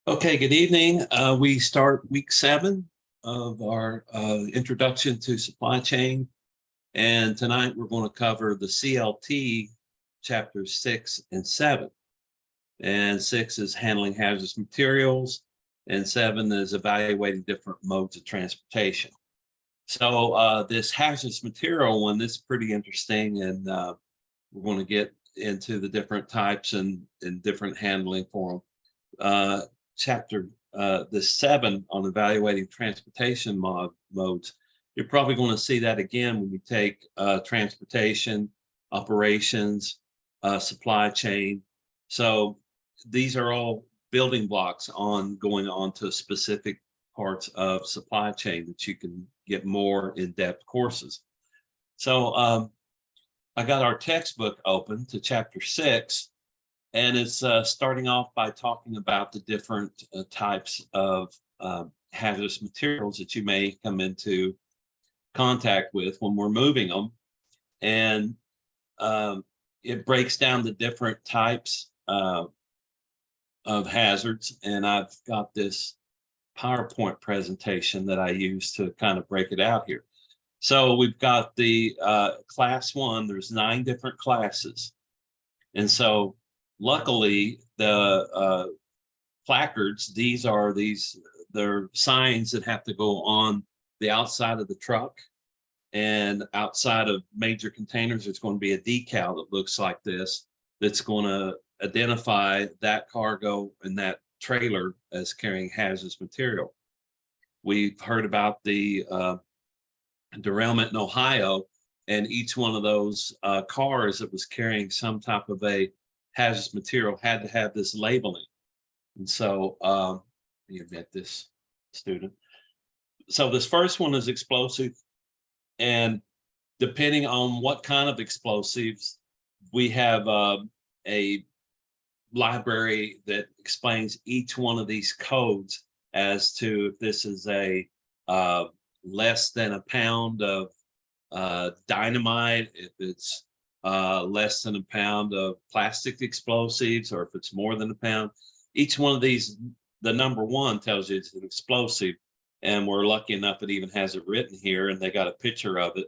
Okay, good evening. We start week 7 of our introduction to supply chain. And tonight we're going to cover the CLT chapters 6 and 7. And 6 is handling hazardous materials, and 7 is evaluating different modes of transportation. So this hazardous material one, this is pretty interesting, and we're going to get into the different types and different handling for them. Chapter the 7 on evaluating transportation modes, you're probably going to see that again when you take transportation, operations, supply chain. So these are all building blocks on going on to specific parts of supply chain that you can get more in-depth courses. So I got our textbook open to chapter 6. And it's starting off by talking about the different types of hazardous materials that you may come into contact with when we're moving them. And it breaks down the different types of hazards. And I've got this PowerPoint presentation that I use to kind of break it out here. So we've got the class 1, there's 9 different classes. And so luckily, the placards, they're signs that have to go on the outside of the truck, and outside of major containers, there's going to be a decal that looks like this that's going to identify that cargo and that trailer as carrying hazardous material. We've heard about the derailment in Ohio, and each one of those cars that was carrying some type of a hazardous material had to have this labeling. And so you met this student. So this first one is explosive. And depending on what kind of explosives, we have a library that explains each one of these codes as to if this is a less than a pound of dynamite, if it's less than a pound of plastic explosives, or if it's more than a pound. Each one of these, the number 1 tells you it's an explosive, and we're lucky enough it even has it written here, and they got a picture of it.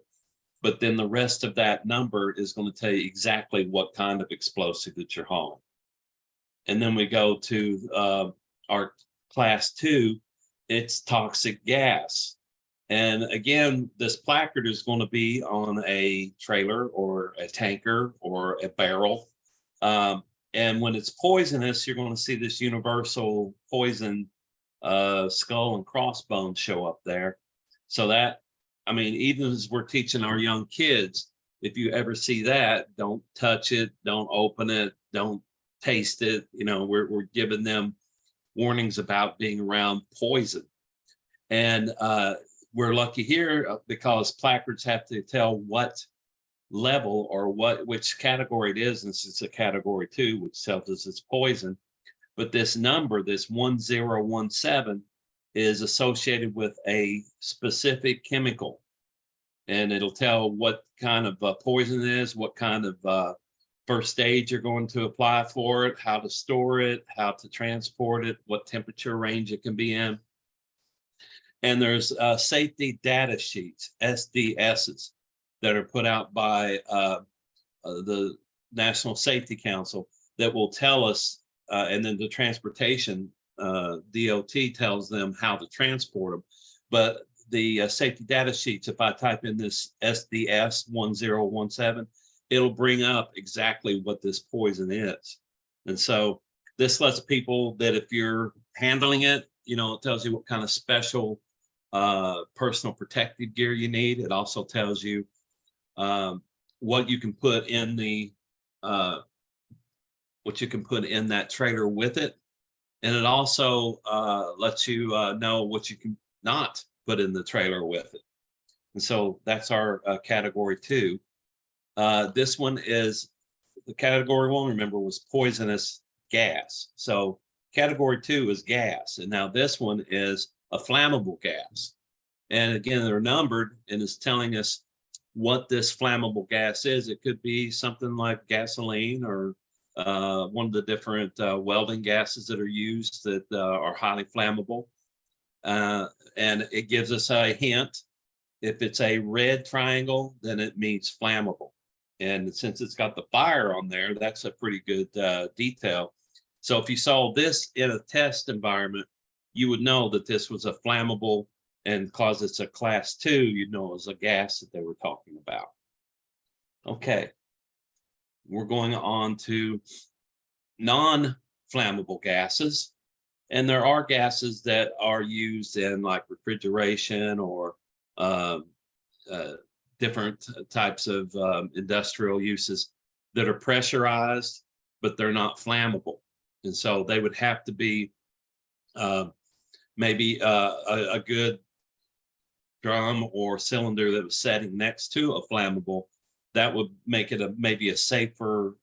But then the rest of that number is going to tell you exactly what kind of explosive that you're hauling. And then we go to our class 2, it's toxic gas. And again, this placard is going to be on a trailer or a tanker or a barrel. And when it's poisonous, you're going to see this universal poison skull and crossbones show up there. So that, I mean, even as we're teaching our young kids, if you ever see that, don't touch it, don't open it, don't taste it. You know, we're giving them warnings about being around poison. And we're lucky here because placards have to tell what level or which category it is, and it's a category 2, which tells us it's poison. But this number, this 1017, is associated with a specific chemical, and it'll tell what kind of poison it is, what kind of first aid you're going to apply for it, how to store it, how to transport it, what temperature range it can be in. And there's safety data sheets, SDSs, that are put out by the National Safety Council that will tell us, and then the transportation DOT tells them how to transport them. But the safety data sheets, if I type in this SDS 1017, it'll bring up exactly what this poison is. And so this lets people that if you're handling it, you know, it tells you what kind of special personal protective gear you need. It also tells you what you can put in the that trailer with it, and it also lets you know what you can not put in the trailer with it. And so that's our category 2. This one is the category 1. Remember, was poisonous gas. So category 2 is gas, and now this one is a flammable gas. And again, they're numbered, and it's telling us what this flammable gas is. It could be something like gasoline or one of the different welding gases that are used that are highly flammable. And it gives us a hint. If it's a red triangle, then it means flammable. And since it's got the fire on there, that's a pretty good detail. So if you saw this in a test environment, you would know that this was a flammable, and because it's a class 2, you'd know it was a gas that they were talking about. Okay, we're going on to non-flammable gases. And there are gases that are used in like refrigeration or different types of industrial uses that are pressurized, but they're not flammable. And so they would have to be maybe a good drum or cylinder that was setting next to a flammable. That would make it maybe a safer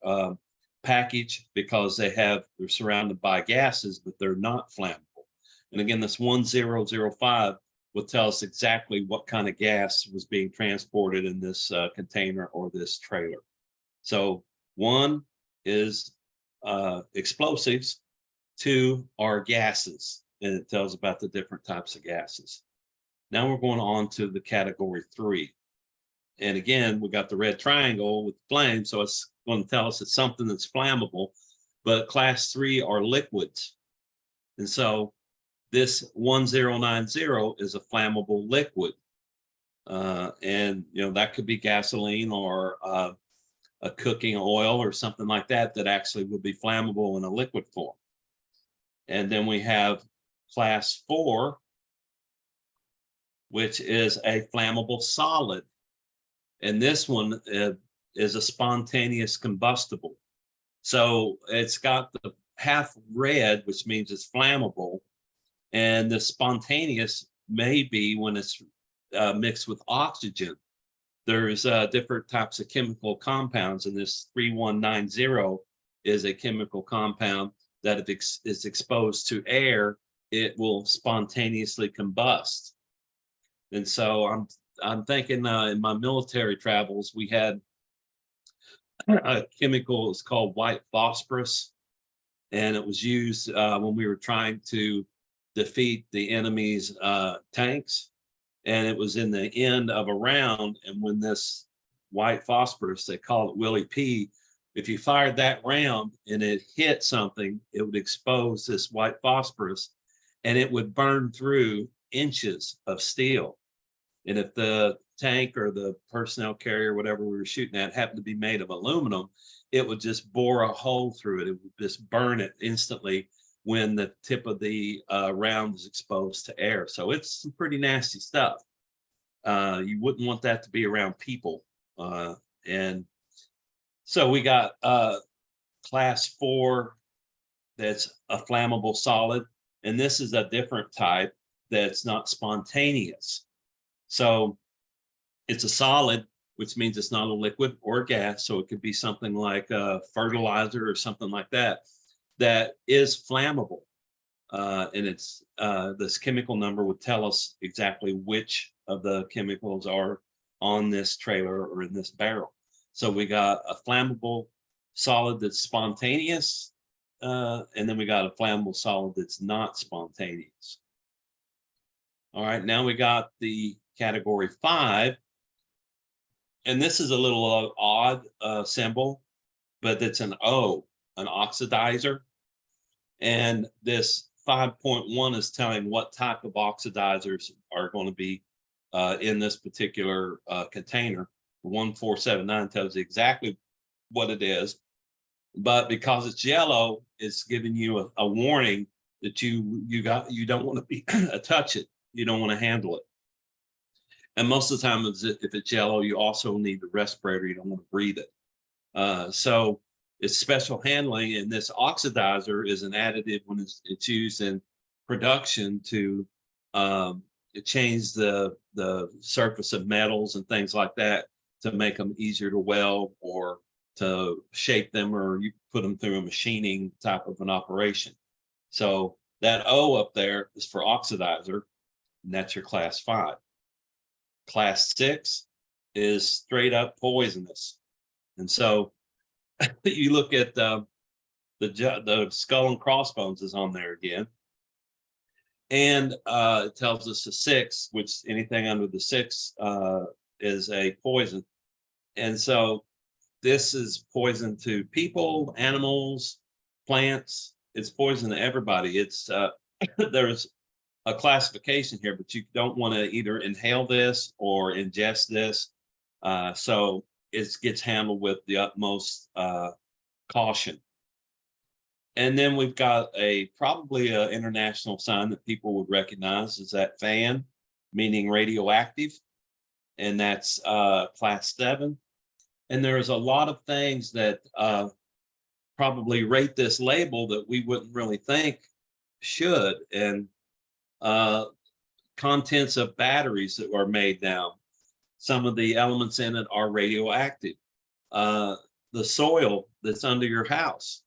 package, because they're surrounded by gases, but they're not flammable. And again, this 1005 will tell us exactly what kind of gas was being transported in this container or this trailer. So 1 is explosives, 2 are gases, and it tells about the different types of gases. Now we're going on to the category 3. And again, we got the red triangle with flame, so it's going to tell us it's something that's flammable. But class 3 are liquids. And so this 1090 is a flammable liquid. And, that could be gasoline or a cooking oil or something like that that actually would be flammable in a liquid form. And then we have class 4, which is a flammable solid. And this one is a spontaneous combustible. So it's got the half red, which means it's flammable. And the spontaneous may be when it's mixed with oxygen. There's different types of chemical compounds, and this 3190 is a chemical compound that if it's exposed to air, it will spontaneously combust. And so I'm thinking in my military travels, we had a chemical, it's called white phosphorus, and it was used when we were trying to defeat the enemy's tanks. And it was in the end of a round, and when this white phosphorus, they call it Willie P, if you fired that round and it hit something, it would expose this white phosphorus, and it would burn through inches of steel. And if the tank or the personnel carrier, whatever we were shooting at, happened to be made of aluminum, it would just bore a hole through it. It would just burn it instantly when the tip of the round is exposed to air. So it's some pretty nasty stuff. You wouldn't want that to be around people. And so we got class 4, that's a flammable solid. And this is a different type that's not spontaneous. So it's a solid, which means it's not a liquid or a gas. So it could be something like a fertilizer or something like that, that is flammable. And it's this chemical number would tell us exactly which of the chemicals are on this trailer or in this barrel. So we got a flammable solid that's spontaneous, and then we got a flammable solid that's not spontaneous. All right, now we got the category 5, and this is a little odd symbol, but it's an O, an oxidizer. And this 5.1 is telling what type of oxidizers are going to be in this particular container. 1479 tells you exactly what it is, but because it's yellow, it's giving you a warning that you don't want to touch it. You don't want to handle it. And most of the time, if it's yellow, you also need the respirator. You don't want to breathe it. So it's special handling, and this oxidizer is an additive when it's used in production to change the surface of metals and things like that to make them easier to weld or to shape them, or you put them through a machining type of an operation. So that O up there is for oxidizer, and that's your class 5. Class 6 is straight up poisonous. And so you look at the skull and crossbones is on there again. And it tells us a 6, which anything under the 6 is a poison. And so this is poison to people, animals, plants. It's poison to everybody. It's there's a classification here, but you don't want to either inhale this or ingest this. So it gets handled with the utmost caution. And then we've got probably an international sign that people would recognize is that FAN, meaning radioactive, and that's class 7. And there's a lot of things that probably rate this label that we wouldn't really think should. And contents of batteries that are made now, some of the elements in it are radioactive. The soil that's under your house.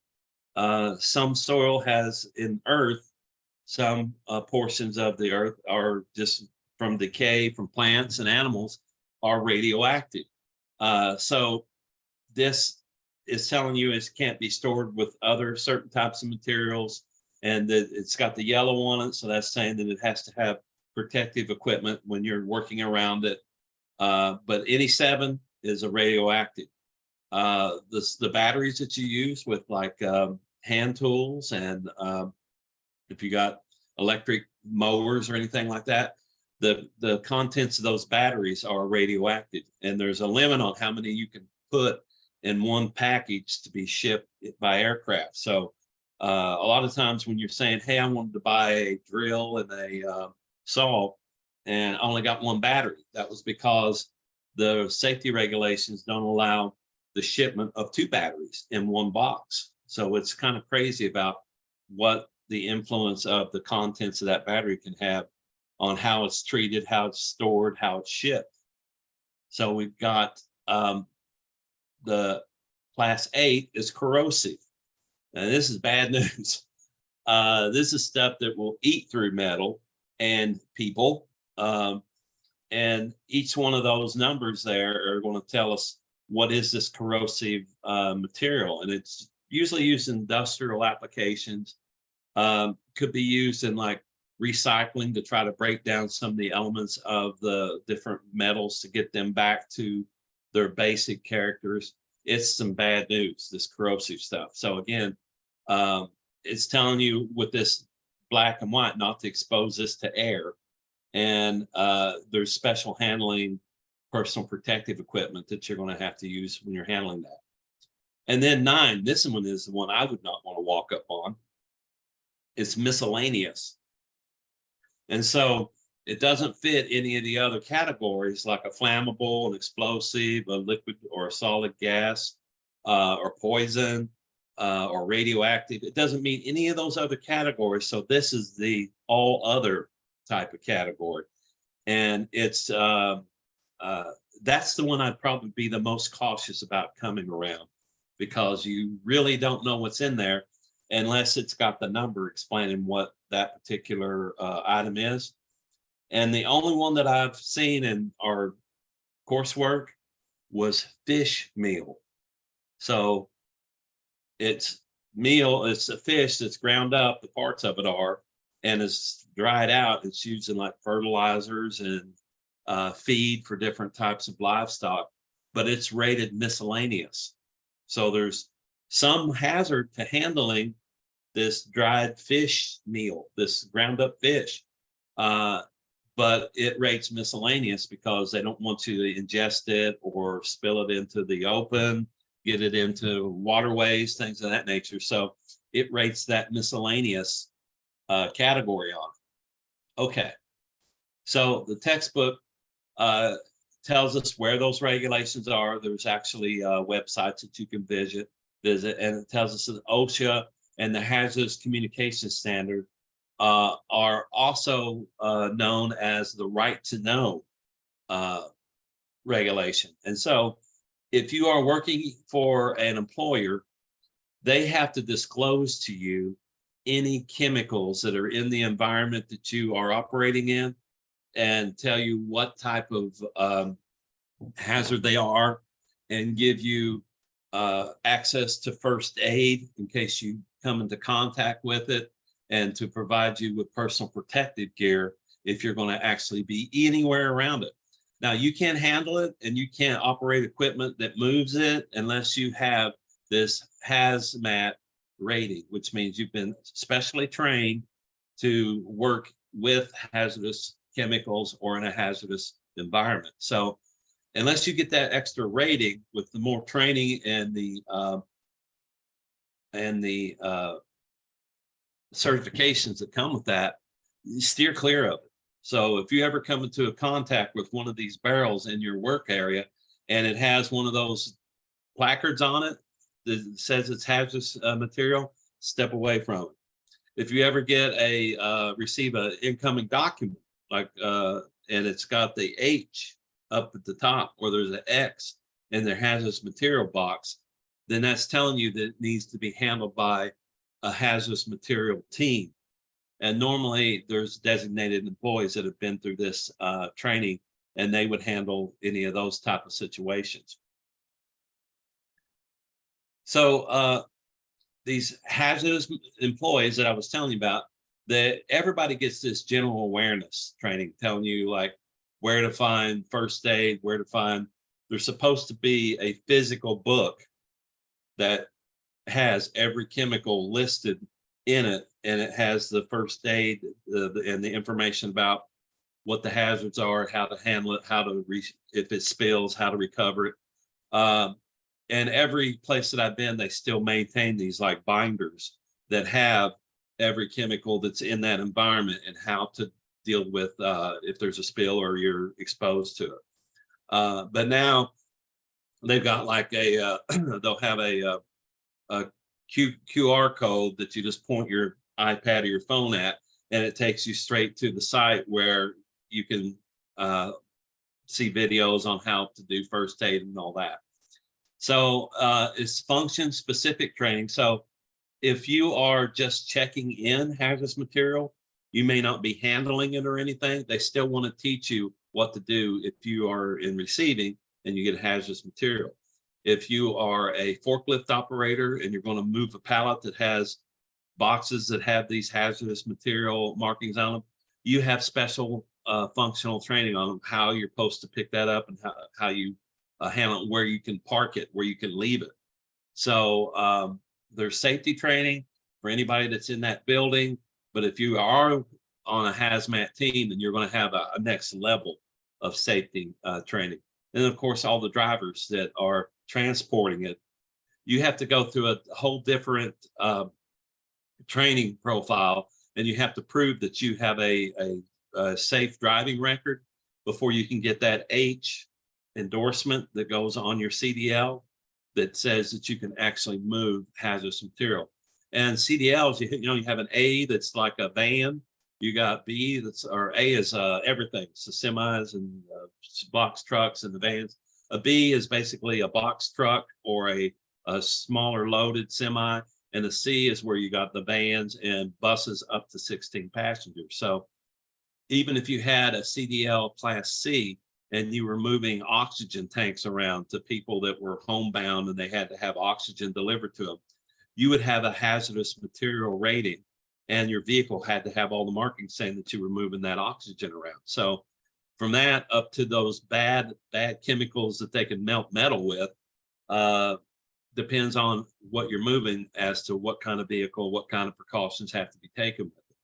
Some soil has in earth, some portions of the earth are just from decay from plants and animals are radioactive. So this is telling you it can't be stored with other certain types of materials, and that it's got the yellow on it. So that's saying that it has to have protective equipment when you're working around it. But any 7 is a radioactive. The batteries that you use with like hand tools and if you got electric mowers or anything like that, the contents of those batteries are radioactive, and there's a limit on how many you can put in one package to be shipped by aircraft. So a lot of times when you're saying, hey, I wanted to buy a drill and a saw and I only got one battery, that was because the safety regulations don't allow the shipment of 2 batteries in one box. So it's kind of crazy about what the influence of the contents of that battery can have on how it's treated, how it's stored, how it's shipped. So we've got the class 8 is corrosive. And this is bad news. This is stuff that will eat through metal and people. And each one of those numbers there are going to tell us what is this corrosive material. And it's usually used in industrial applications. Could be used in like recycling to try to break down some of the elements of the different metals to get them back to their basic characters. It's some bad news, this corrosive stuff. So again, it's telling you with this black and white not to expose this to air. And there's special handling, personal protective equipment that you're going to have to use when you're handling that. And then 9, this one is the one I would not want to walk up on. It's miscellaneous. And so it doesn't fit any of the other categories like a flammable, an explosive, a liquid or a solid gas, or poison, or radioactive. It doesn't meet any of those other categories. So this is the all other type of category. And it's that's the one I'd probably be the most cautious about coming around, because you really don't know what's in there unless it's got the number explaining what that particular item is. And the only one that I've seen in our coursework was fish meal. So it's meal, it's a fish that's ground up, the parts of it are, and it's dried out. It's used in like fertilizers and feed for different types of livestock, but it's rated miscellaneous. So there's some hazard to handling this dried fish meal, this ground up fish. But it rates miscellaneous because they don't want you to ingest it or spill it into the open, get it into waterways, things of that nature. So it rates that miscellaneous category on it. Okay. So the textbook tells us where those regulations are. There's actually websites that you can visit, and it tells us that OSHA and the Hazardous Communication Standard are also known as the right to know regulation. And so if you are working for an employer, they have to disclose to you any chemicals that are in the environment that you are operating in and tell you what type of hazard they are and give you access to first aid in case you come into contact with it, and to provide you with personal protective gear if you're going to actually be anywhere around it. Now, you can't handle it and you can't operate equipment that moves it unless you have this hazmat rating, which means you've been specially trained to work with hazardous chemicals or in a hazardous environment. So unless you get that extra rating with the more training and the certifications that come with that, you steer clear of it. So if you ever come into a contact with one of these barrels in your work area and it has one of those placards on it that says it's hazardous material, step away from it. If you ever get receive an incoming document, like and it's got the H up at the top, or there's an X in their hazardous material box, then that's telling you that it needs to be handled by a hazardous material team. And normally there's designated employees that have been through this training, and they would handle any of those type of situations. So these hazardous employees that I was telling you about, that everybody gets this general awareness training telling you like where to find first aid, where to find, there's supposed to be a physical book that has every chemical listed in it, and it has the first aid and the information about what the hazards are, how to handle it, how to if it spills, how to recover it. And every place that I've been, they still maintain these like binders that have every chemical that's in that environment and how to deal with if there's a spill or you're exposed to it. But now they've got like they'll have a QR code that you just point your iPad or your phone at, and it takes you straight to the site where you can see videos on how to do first aid and all that. So it's function specific training. So if you are just checking in hazardous material, you may not be handling it or anything. They still want to teach you what to do if you are in receiving and you get hazardous material. If you are a forklift operator and you're going to move a pallet that has boxes that have these hazardous material markings on them, you have special functional training on how you're supposed to pick that up and how you handle it, where you can park it, where you can leave it. So there's safety training for anybody that's in that building. But if you are on a hazmat team, then you're going to have a next level of safety training. And of course, all the drivers that are transporting it, you have to go through a whole different training profile, and you have to prove that you have a safe driving record before you can get that H endorsement that goes on your CDL that says that you can actually move hazardous material. And CDLs, you have an A that's like a van. You got B or A is everything. It's the semis and box trucks and the vans. A B is basically a box truck or a smaller loaded semi. And a C is where you got the vans and buses up to 16 passengers. So even if you had a CDL Class C and you were moving oxygen tanks around to people that were homebound and they had to have oxygen delivered to them, you would have a hazardous material rating, and your vehicle had to have all the markings saying that you were moving that oxygen around. So from that up to those bad chemicals that they can melt metal with, depends on what you're moving as to what kind of vehicle, what kind of precautions have to be taken with it.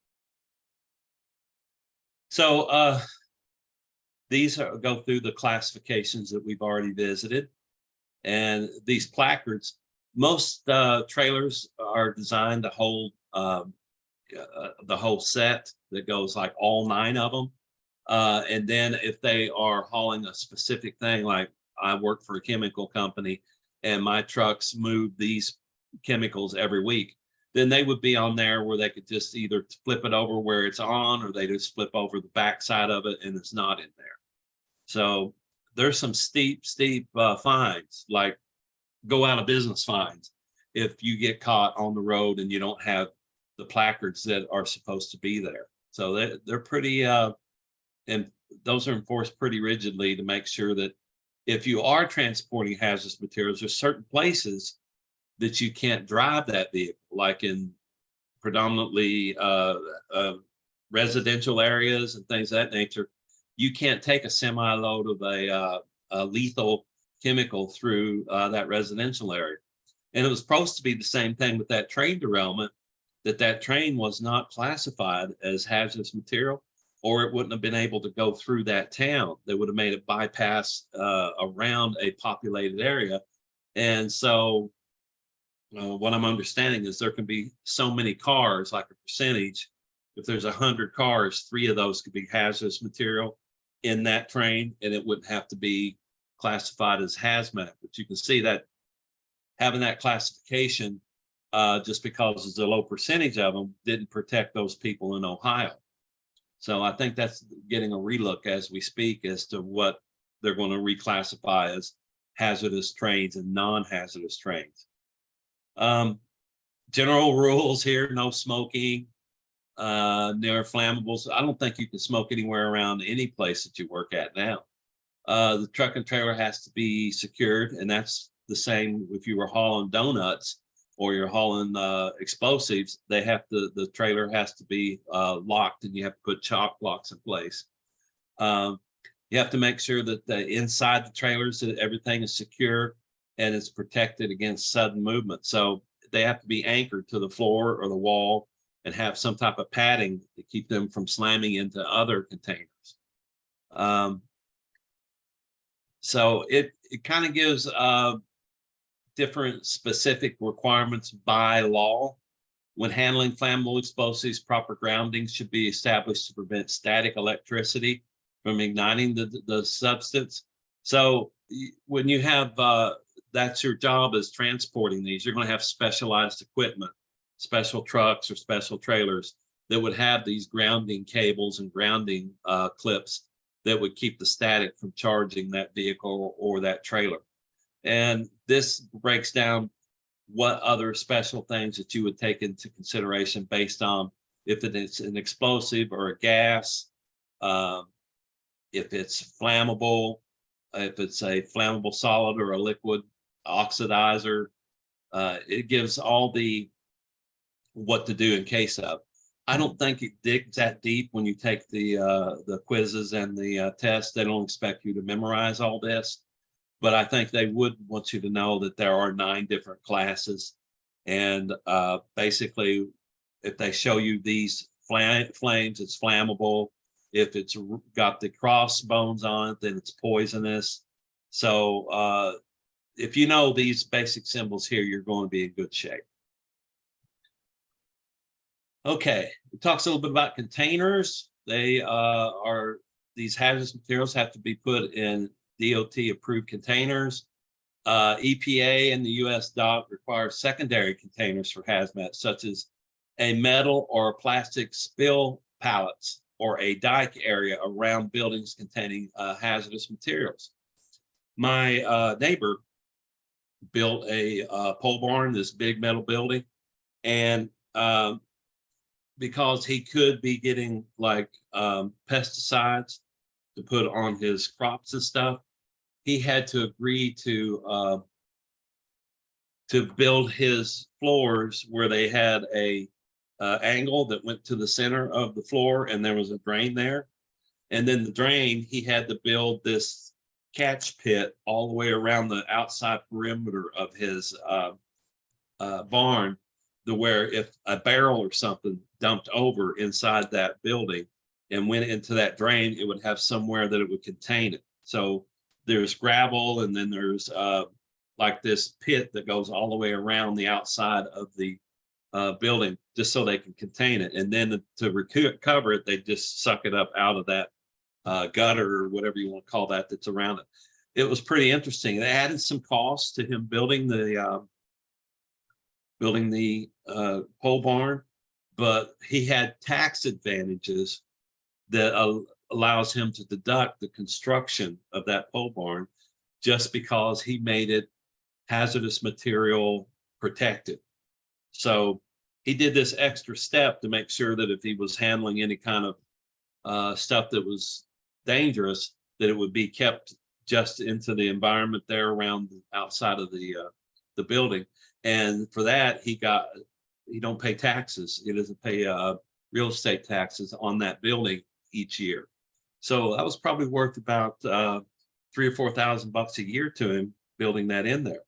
So these go through the classifications that we've already visited. And these placards, most trailers are designed to hold the whole set that goes like all 9 of them. And then if they are hauling a specific thing, like I work for a chemical company and my trucks move these chemicals every week, then they would be on there where they could just either flip it over where it's on, or they just flip over the back side of it and it's not in there. So there's some steep fines, like go out of business fines if you get caught on the road and you don't have the placards that are supposed to be there. So they're pretty, and those are enforced pretty rigidly to make sure that if you are transporting hazardous materials, there's certain places that you can't drive that vehicle, like in predominantly residential areas and things of that nature. You can't take a semi-load of a lethal chemical through that residential area. And it was supposed to be the same thing with that train derailment, that train was not classified as hazardous material, or it wouldn't have been able to go through that town. They would have made it bypass around a populated area. And so what I'm understanding is there can be so many cars, like a percentage. If there's 100 cars, 3 of those could be hazardous material in that train, and it wouldn't have to be classified as hazmat. But you can see that having that classification, just because it's a low percentage of them, didn't protect those people in Ohio. So I think that's getting a relook as we speak as to what they're going to reclassify as hazardous trains and non-hazardous trains. General rules here: no smoking, near flammables. I don't think you can smoke anywhere around any place that you work at now. The truck and trailer has to be secured, and that's the same if you were hauling donuts or you're hauling explosives. The trailer has to be locked, and you have to put chop locks in place. You have to make sure that inside the trailers that everything is secure and it's protected against sudden movement. So they have to be anchored to the floor or the wall and have some type of padding to keep them from slamming into other containers. So it kind of gives different specific requirements by law. When handling flammable explosives, proper grounding should be established to prevent static electricity from igniting the substance. So when you have, that's your job, is transporting these, you're going to have specialized equipment, special trucks or special trailers that would have these grounding cables and grounding clips that would keep the static from charging that vehicle or that trailer. And this breaks down what other special things that you would take into consideration based on if it's an explosive or a gas, if it's flammable, if it's a flammable solid or a liquid oxidizer. It gives all the what to do in case of. I don't think it digs that deep when you take the quizzes and the tests. They don't expect you to memorize all this, but I think they would want you to know that there are 9 different classes. And basically, if they show you these flames, it's flammable. If it's got the crossbones on it, then it's poisonous. So if you know these basic symbols here, you're going to be in good shape. Okay, it talks a little bit about containers. They these hazardous materials have to be put in DOT approved containers. EPA and the US DOT require secondary containers for hazmat, such as a metal or plastic spill pallets or a dike area around buildings containing hazardous materials. My neighbor built a pole barn, this big metal building, and because he could be getting like pesticides to put on his crops and stuff, he had to agree to build his floors where they had a angle that went to the center of the floor, and there was a drain there. And then the drain, he had to build this catch pit all the way around the outside perimeter of his barn, to where if a barrel or something dumped over inside that building and went into that drain, it would have somewhere that it would contain it. So there's gravel, and then there's like this pit that goes all the way around the outside of the building, just so they can contain it. And then to recover it, they just suck it up out of that gutter or whatever you want to call that that's around it. It was pretty interesting. They added some costs to him building the pole barn, but he had tax advantages that allows him to deduct the construction of that pole barn just because he made it hazardous material protected. So he did this extra step to make sure that if he was handling any kind of stuff that was dangerous, that it would be kept just into the environment there around outside of the building. And for that, he don't pay taxes. He doesn't pay real estate taxes on that building each year. So that was probably worth about $3,000 or $4,000 a year to him building that in there.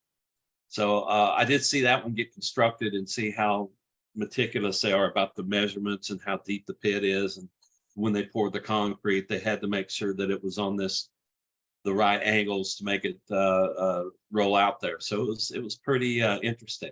So I did see that one get constructed and see how meticulous they are about the measurements and how deep the pit is. And when they poured the concrete, they had to make sure that it was on the right angles to make it roll out there. So it was pretty interesting.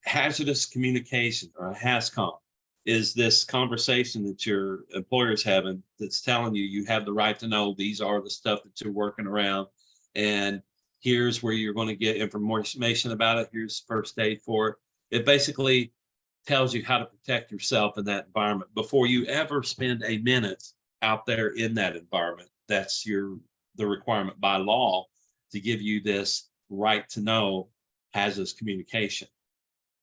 Hazardous communication, or HAZCOM, is this conversation that your employer's having that's telling you you have the right to know these are the stuff that you're working around, and here's where you're going to get information about it. Here's first aid for it. It basically tells you how to protect yourself in that environment before you ever spend a minute out there in that environment. That's the requirement by law to give you this right to know hazardous communication.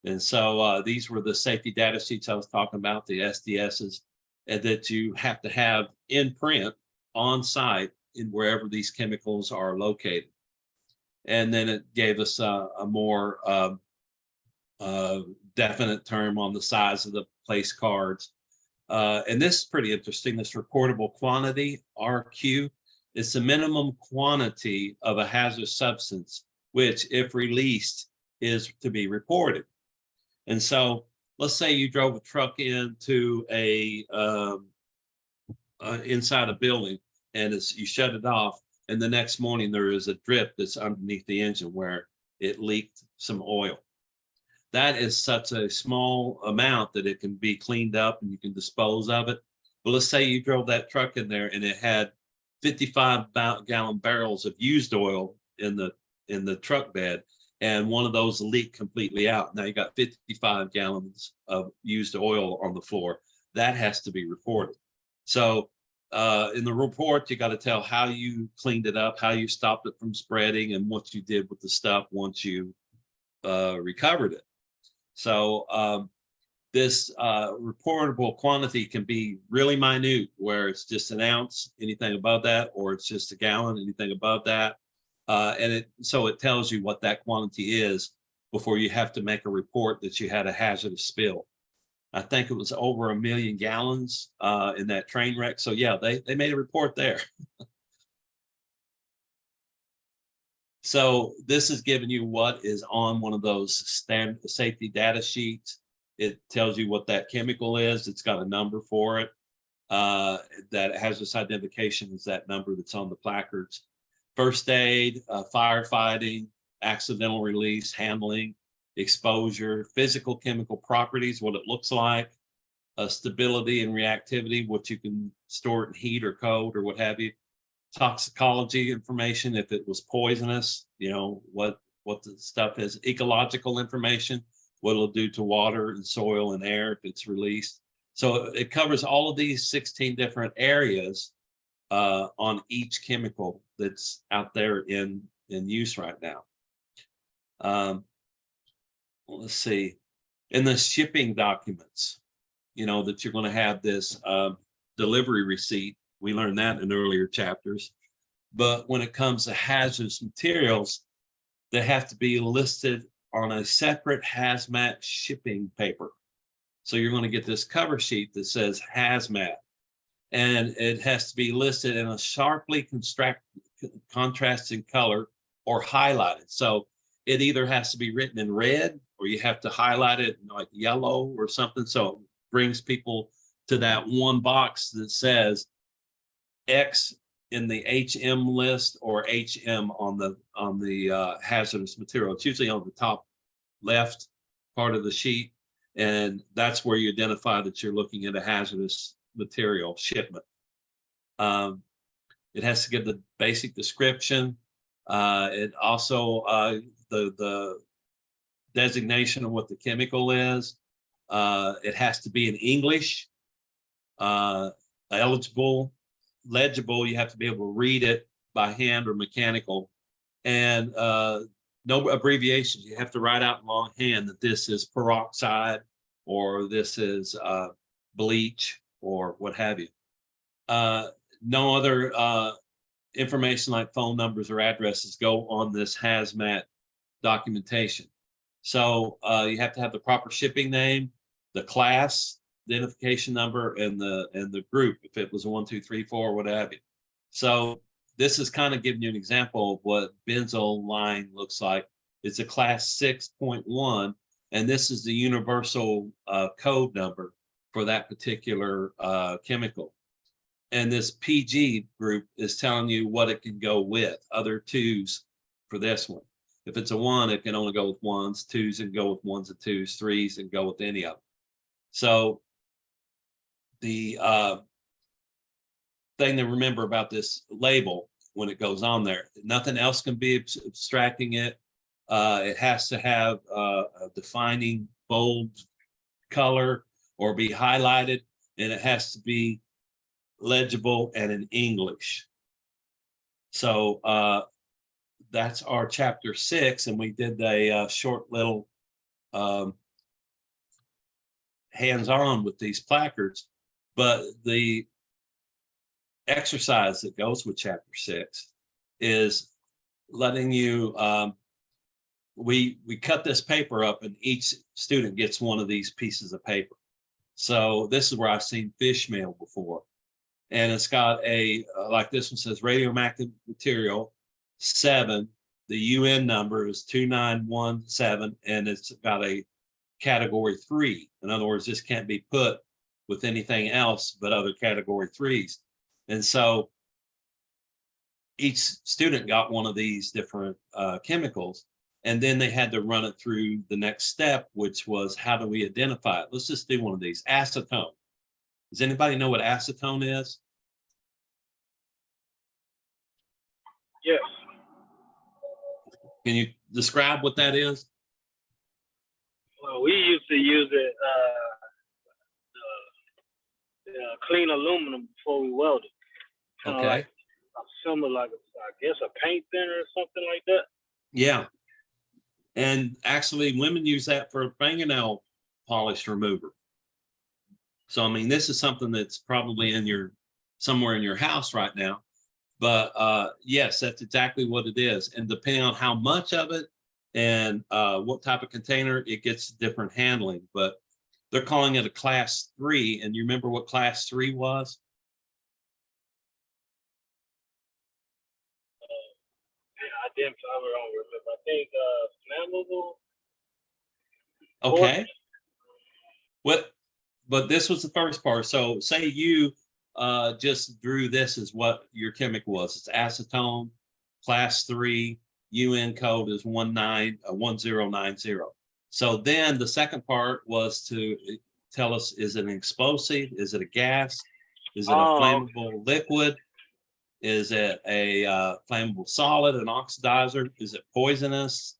And so these were the safety data sheets I was talking about, the SDSs, and that you have to have in print on site in wherever these chemicals are located. And then it gave us a more definite term on the size of the place cards. And this is pretty interesting. This reportable quantity, RQ, is the minimum quantity of a hazardous substance, which, if released, is to be reported. And so let's say you drove a truck into inside a building, and you shut it off, and the next morning there is a drip that's underneath the engine where it leaked some oil. That is such a small amount that it can be cleaned up and you can dispose of it. But let's say you drove that truck in there and it had 55-gallon barrels of used oil in the truck bed, and one of those leaked completely out. Now you got 55 gallons of used oil on the floor. That has to be reported. So in the report, you got to tell how you cleaned it up, how you stopped it from spreading, and what you did with the stuff once you recovered it. So this reportable quantity can be really minute, where it's just an ounce, anything above that, or it's just a gallon, anything above that. And so it tells you what that quantity is before you have to make a report that you had a hazardous spill. I think it was over 1 million gallons in that train wreck. So yeah, they made a report there. So this is giving you what is on one of those standard safety data sheets. It tells you what that chemical is. It's got a number for it. That hazardous identification is that number that's on the placards. First aid, firefighting, accidental release, handling, exposure, physical chemical properties, what it looks like, stability and reactivity, what you can store it in heat or cold or what have you, toxicology information, if it was poisonous, what the stuff is, ecological information, what it'll do to water and soil and air if it's released. So it covers all of these 16 different areas on each chemical that's out there in use right now. Let's see, in the shipping documents, that you're going to have this delivery receipt. We learned that in earlier chapters. But when it comes to hazardous materials, they have to be listed on a separate hazmat shipping paper. So you're going to get this cover sheet that says hazmat, and it has to be listed in a sharply contrasting color or highlighted. So it either has to be written in red, or you have to highlight it in like yellow or something. So it brings people to that one box that says X in the HM list or HM on the hazardous material. It's usually on the top left part of the sheet, and that's where you identify that you're looking at a hazardous material shipment. It has to give the basic description. It also the designation of what the chemical is. It has to be in English, legible. You have to be able to read it by hand or mechanical, and no abbreviations. You have to write out in longhand that this is peroxide or this is bleach or what have you. No other information like phone numbers or addresses go on this hazmat documentation. So you have to have the proper shipping name, the class identification number, and the group, if it was a 1, 2, 3, 4, what have you. So this is kind of giving you an example of what benzyl line looks like. It's a class 6.1, and this is the universal code number for that particular chemical. And this PG group is telling you what it can go with, other twos for this one. If it's a 1, it can only go with 1s, 2s and go with 1s and 2s, 3s and go with any of them. So the thing to remember about this label when it goes on there, nothing else can be abstracting it. It has to have a defining bold color or be highlighted, and it has to be legible and in English. So that's our chapter 6, and we did a short little hands-on with these placards. But the exercise that goes with chapter 6 is letting you we cut this paper up, and each student gets one of these pieces of paper. So this is where I've seen fish meal before, and it's got a like this one says radioactive material 7. The UN number is 2917, and it's got a category 3. In other words, this can't be put with anything else but other category 3s. And so each student got one of these different chemicals, and then they had to run it through the next step, which was, how do we identify it? Let's just do one of these. Acetone. Does anybody know what acetone is? Yes. Can you describe what that is? Well, we used to use it clean aluminum before we welded. Okay. Like similar, like I guess a paint thinner or something like that. Yeah. And actually, women use that for fingernail polish remover. So, I mean, this is something that's probably in somewhere in your house right now. But yes, that's exactly what it is. And depending on how much of it and what type of container, it gets different handling. But they're calling it a class 3. And you remember what class 3 was? I don't remember. I think flammable. Okay. But this was the first part. So say you just drew this as what your chemical was. It's acetone, class 3, UN code is 1090. So then the second part was to tell us, is it an explosive? Is it a gas? Is it a flammable liquid? Is it a flammable solid, an oxidizer? Is it poisonous,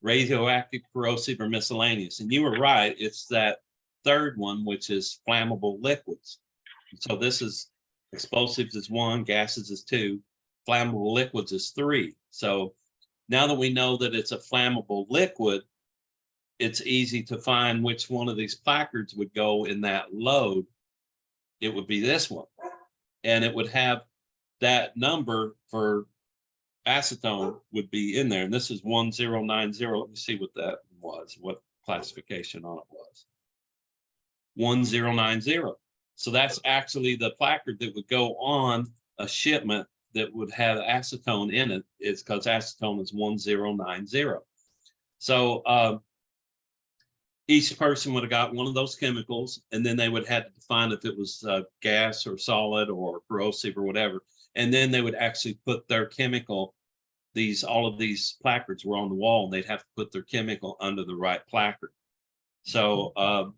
radioactive, corrosive, or miscellaneous? And you were right. It's that third one, which is flammable liquids. So this is explosives is 1, gases is 2, flammable liquids is 3. So now that we know that it's a flammable liquid, it's easy to find which one of these placards would go in that load. It would be this one, and it would have that number for acetone would be in there. And this is 1090. Let me see what that was, what classification on it was. 1090. So that's actually the placard that would go on a shipment that would have acetone in it. It's because acetone is 1090. So each person would have got one of those chemicals, and then they would have to define if it was gas or solid or corrosive or whatever. And then they would actually put their chemical, all of these placards were on the wall, and they'd have to put their chemical under the right placard. So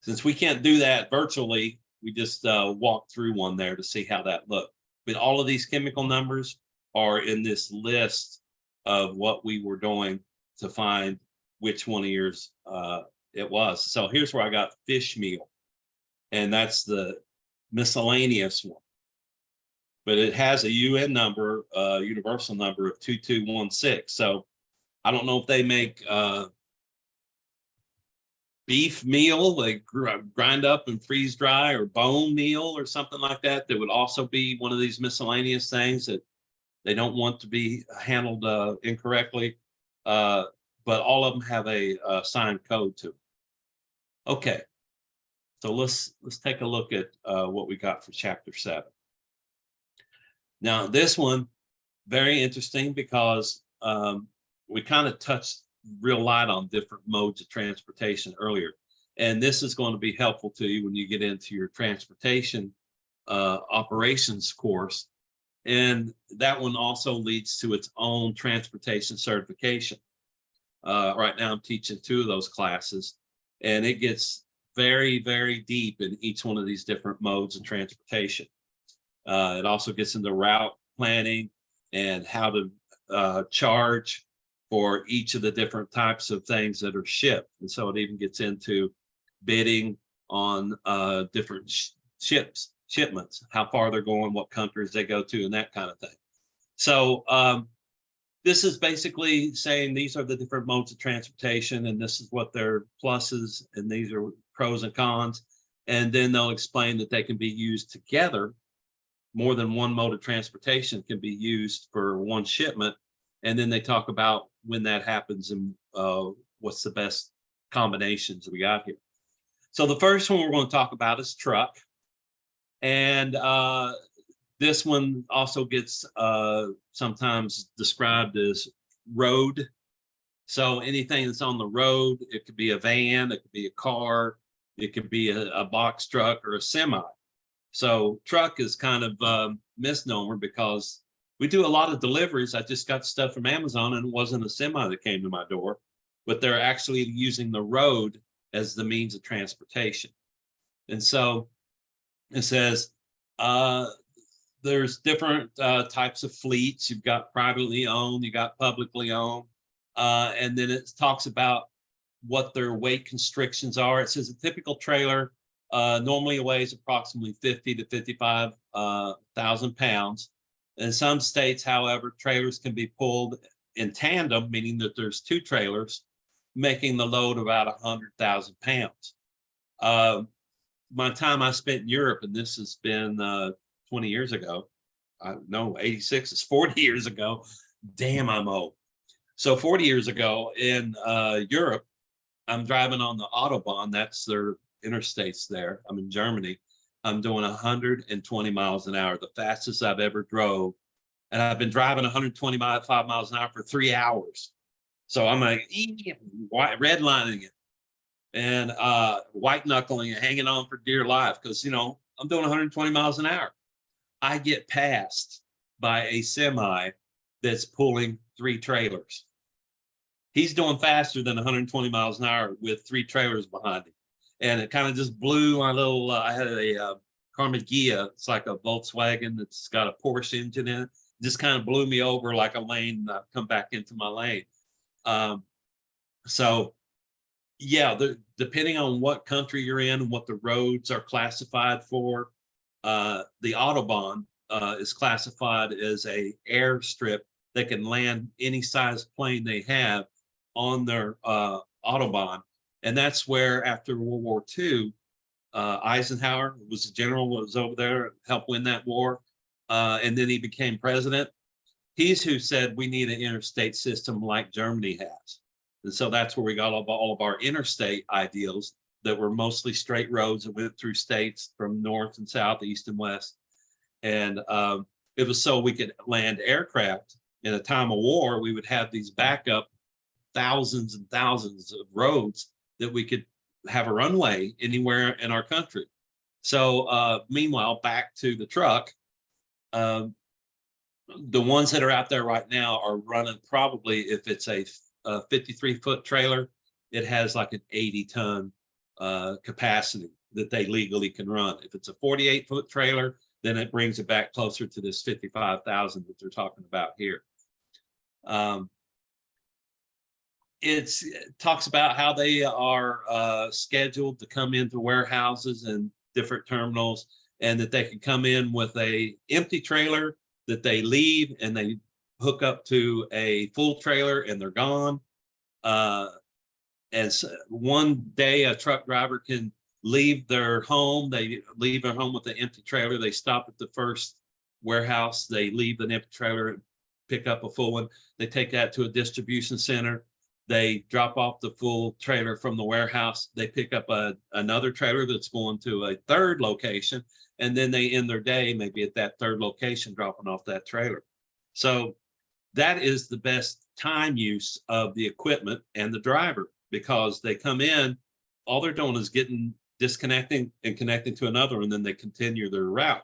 since we can't do that virtually, we just walk through one there to see how that looked. But all of these chemical numbers are in this list of what we were doing to find which one of yours it was. So here's where I got fish meal, and that's the miscellaneous one. But it has a UN number, universal number of 2216. So I don't know if they make beef meal, they grind up and freeze dry, or bone meal or something like that. That would also be one of these miscellaneous things that They don't want to be handled incorrectly, but all of them have a signed code to them. Okay, so let's take a look at what we got for chapter 7. Now, this one, very interesting because we kind of touched real light on different modes of transportation earlier. And this is going to be helpful to you when you get into your transportation operations course. And that one also leads to its own transportation certification. Right now, I'm teaching 2 of those classes, and it gets very, very deep in each one of these different modes of transportation. It also gets into route planning and how to charge for each of the different types of things that are shipped. And so it even gets into bidding on different shipments, how far they're going, what countries they go to, and that kind of thing. So this is basically saying these are the different modes of transportation, and this is what their pluses, and these are pros and cons. And then they'll explain that they can be used together. More than one mode of transportation can be used for one shipment. And then they talk about when that happens and what's the best combinations we got here. So the first one we're going to talk about is truck. And this one also gets sometimes described as road. So anything that's on the road, it could be a van, it could be a car, it could be a box truck or a semi. So truck is kind of misnomer because we do a lot of deliveries. I just got stuff from Amazon and it wasn't a semi that came to my door, but they're actually using the road as the means of transportation. And so it says there's different types of fleets. You've got privately owned, you got publicly owned, and then it talks about what their weight constrictions are. It says a typical trailer normally weighs approximately 50 to 55,000 pounds. In some states, however, trailers can be pulled in tandem, meaning that there's 2 trailers, making the load about 100,000 pounds. My time I spent in Europe, and this has been 20 years ago. No, 86 is 40 years ago. Damn, I'm old. So 40 years ago in Europe, I'm driving on the Autobahn. That's their interstates there. I'm in Germany. I'm doing 120 miles an hour, the fastest I've ever drove. And I've been driving 125 miles an hour for 3 hours. So I'm like, redlining it and white knuckling and hanging on for dear life because, you know, I'm doing 120 miles an hour. I get passed by a semi that's pulling 3 trailers. He's doing faster than 120 miles an hour with 3 trailers behind him. And it kind of just blew my little, I had a Carmagia. It's like a Volkswagen that's got a Porsche engine in it. Just kind of blew me over like a lane, come back into my lane. So yeah, depending on what country you're in and what the roads are classified for, the Autobahn is classified as a airstrip that can land any size plane they have on their Autobahn. And that's where after World War II, Eisenhower was the general, was over there, helped win that war. And then he became president. He's who said we need an interstate system like Germany has. And so that's where we got all of our interstate ideals that were mostly straight roads that went through states from north and south, east and west. And it was so we could land aircraft. In a time of war, we would have these backup thousands and thousands of roads that we could have a runway anywhere in our country. So meanwhile, back to the truck, the ones that are out there right now are running probably, if it's a 53-foot trailer, it has like an 80-ton capacity that they legally can run. If it's a 48-foot trailer, then it brings it back closer to this 55,000 that they're talking about here. It talks about how they are scheduled to come into warehouses and different terminals, and that they can come in with a empty trailer that they leave and they hook up to a full trailer and they're gone. As one day a truck driver can leave their home, they leave their home with an empty trailer, they stop at the first warehouse, they leave an empty trailer, pick up a full one. They take that to a distribution center. They drop off the full trailer from the warehouse. They pick up another trailer that's going to a third location, and then they end their day maybe at that third location dropping off that trailer. So that is the best time use of the equipment and the driver, because they come in, all they're doing is disconnecting and connecting to another, and then they continue their route.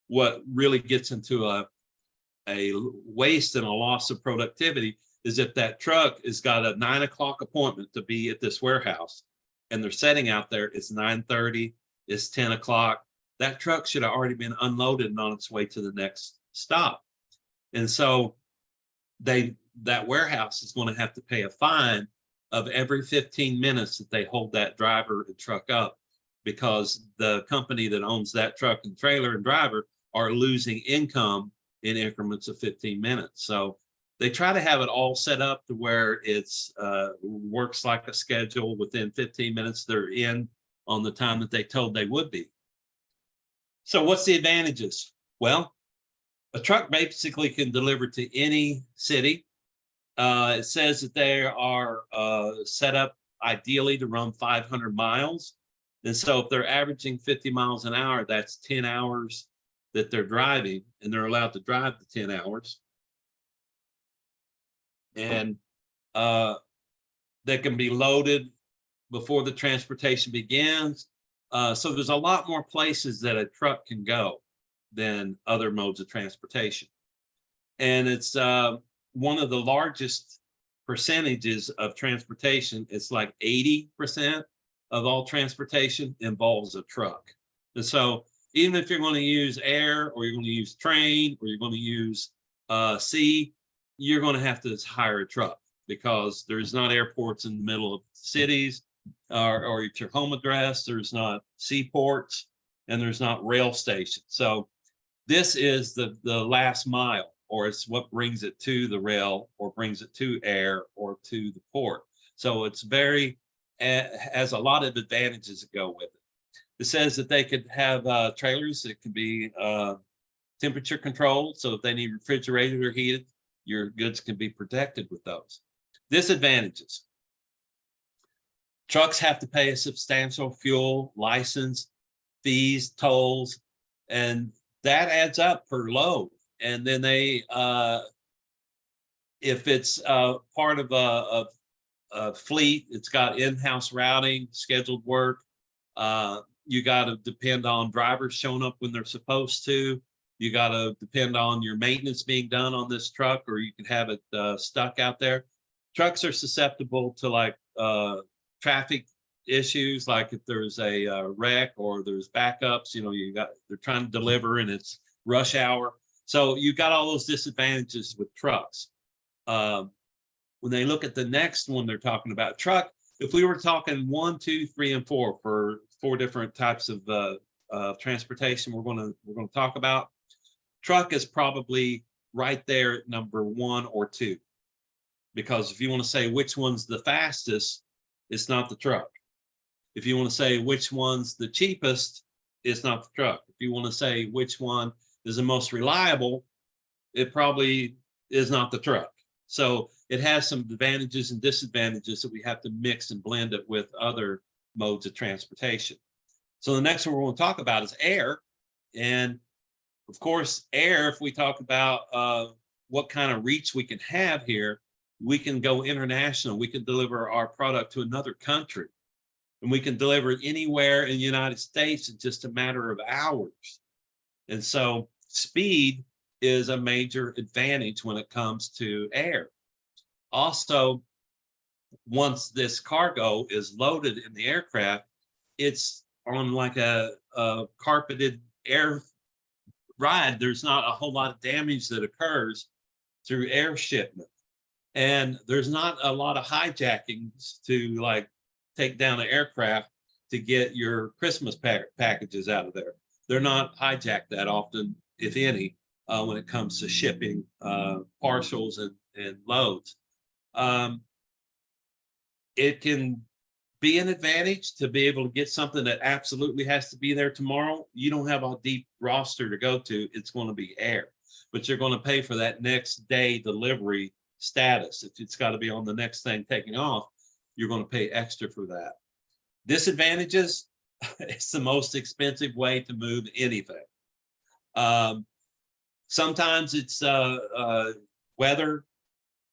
What really gets into a waste and a loss of productivity is if that truck has got a 9 o'clock appointment to be at this warehouse and they're setting out there, it's 9:30, it's 10 o'clock. That truck should have already been unloaded and on its way to the next stop. And so that warehouse is going to have to pay a fine of every 15 minutes that they hold that driver and truck up, because the company that owns that truck and trailer and driver are losing income in increments of 15 minutes. So they try to have it all set up to where it's works like a schedule. Within 15 minutes, they're in on the time that they told they would be. So what's the advantages? Well, a truck basically can deliver to any city. It says that they are set up ideally to run 500 miles. And so if they're averaging 50 miles an hour, that's 10 hours that they're driving, and they're allowed to drive the 10 hours. And they can be loaded before the transportation begins. So there's a lot more places that a truck can go than other modes of transportation. And it's one of the largest percentages of transportation. It's like 80% of all transportation involves a truck. And so even if you're going to use air, or you're going to use train, or you're going to use sea, you're going to have to hire a truck, because there's not airports in the middle of cities or at your home address. There's not seaports, and there's not rail stations. So this is the last mile, or it's what brings it to the rail, or brings it to air, or to the port. So it's has a lot of advantages that go with it. It says that they could have trailers that can be temperature controlled. So if they need refrigerated or heated, your goods can be protected with those. Disadvantages: trucks have to pay a substantial fuel, license, fees, tolls, and that adds up per load. And then they, if it's part of a fleet, it's got in-house routing, scheduled work. You got to depend on drivers showing up when they're supposed to. You got to depend on your maintenance being done on this truck, or you can have it stuck out there. Trucks are susceptible to like traffic issues, like if there's a wreck or there's backups. They're trying to deliver and it's rush hour. So you got all those disadvantages with trucks. When they look at the next one, they're talking about truck. If we were talking 1, 2, 3, and 4 for 4 different types of transportation, we're going to talk about, truck is probably right there at number 1 or 2, because if you want to say which one's the fastest, it's not the truck. If you want to say which one's the cheapest, it's not the truck. If you want to say which one is the most reliable, it probably is not the truck. So it has some advantages and disadvantages that we have to mix and blend it with other modes of transportation. So the next one we're going to talk about is air. And of course, air, if we talk about what kind of reach we can have here, we can go international. We can deliver our product to another country, and we can deliver it anywhere in the United States in just a matter of hours. And so speed is a major advantage when it comes to air. Also, once this cargo is loaded in the aircraft, it's on like a carpeted air ride. There's not a whole lot of damage that occurs through air shipment. And there's not a lot of hijackings to like take down an aircraft to get your Christmas packages out of there. They're not hijacked that often, if any, when it comes to shipping parcels and loads. It can be an advantage to be able to get something that absolutely has to be there tomorrow. You don't have a deep roster to go to. It's going to be air. but you're going to pay for that next day delivery status. If it's got to be on the next thing taking off, you're going to pay extra for that. Disadvantages, it's the most expensive way to move anything. Sometimes it's weather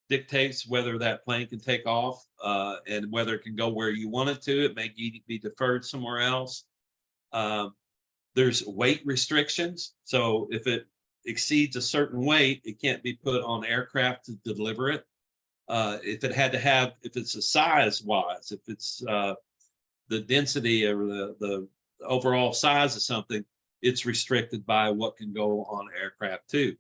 dictates whether that plane can take off and whether it can go where you want it to. It may be deferred somewhere else. There's weight restrictions. So if it exceeds a certain weight, it can't be put on aircraft to deliver it. If it's a size wise, if it's the density or the overall size of something, it's restricted by what can go on aircraft too.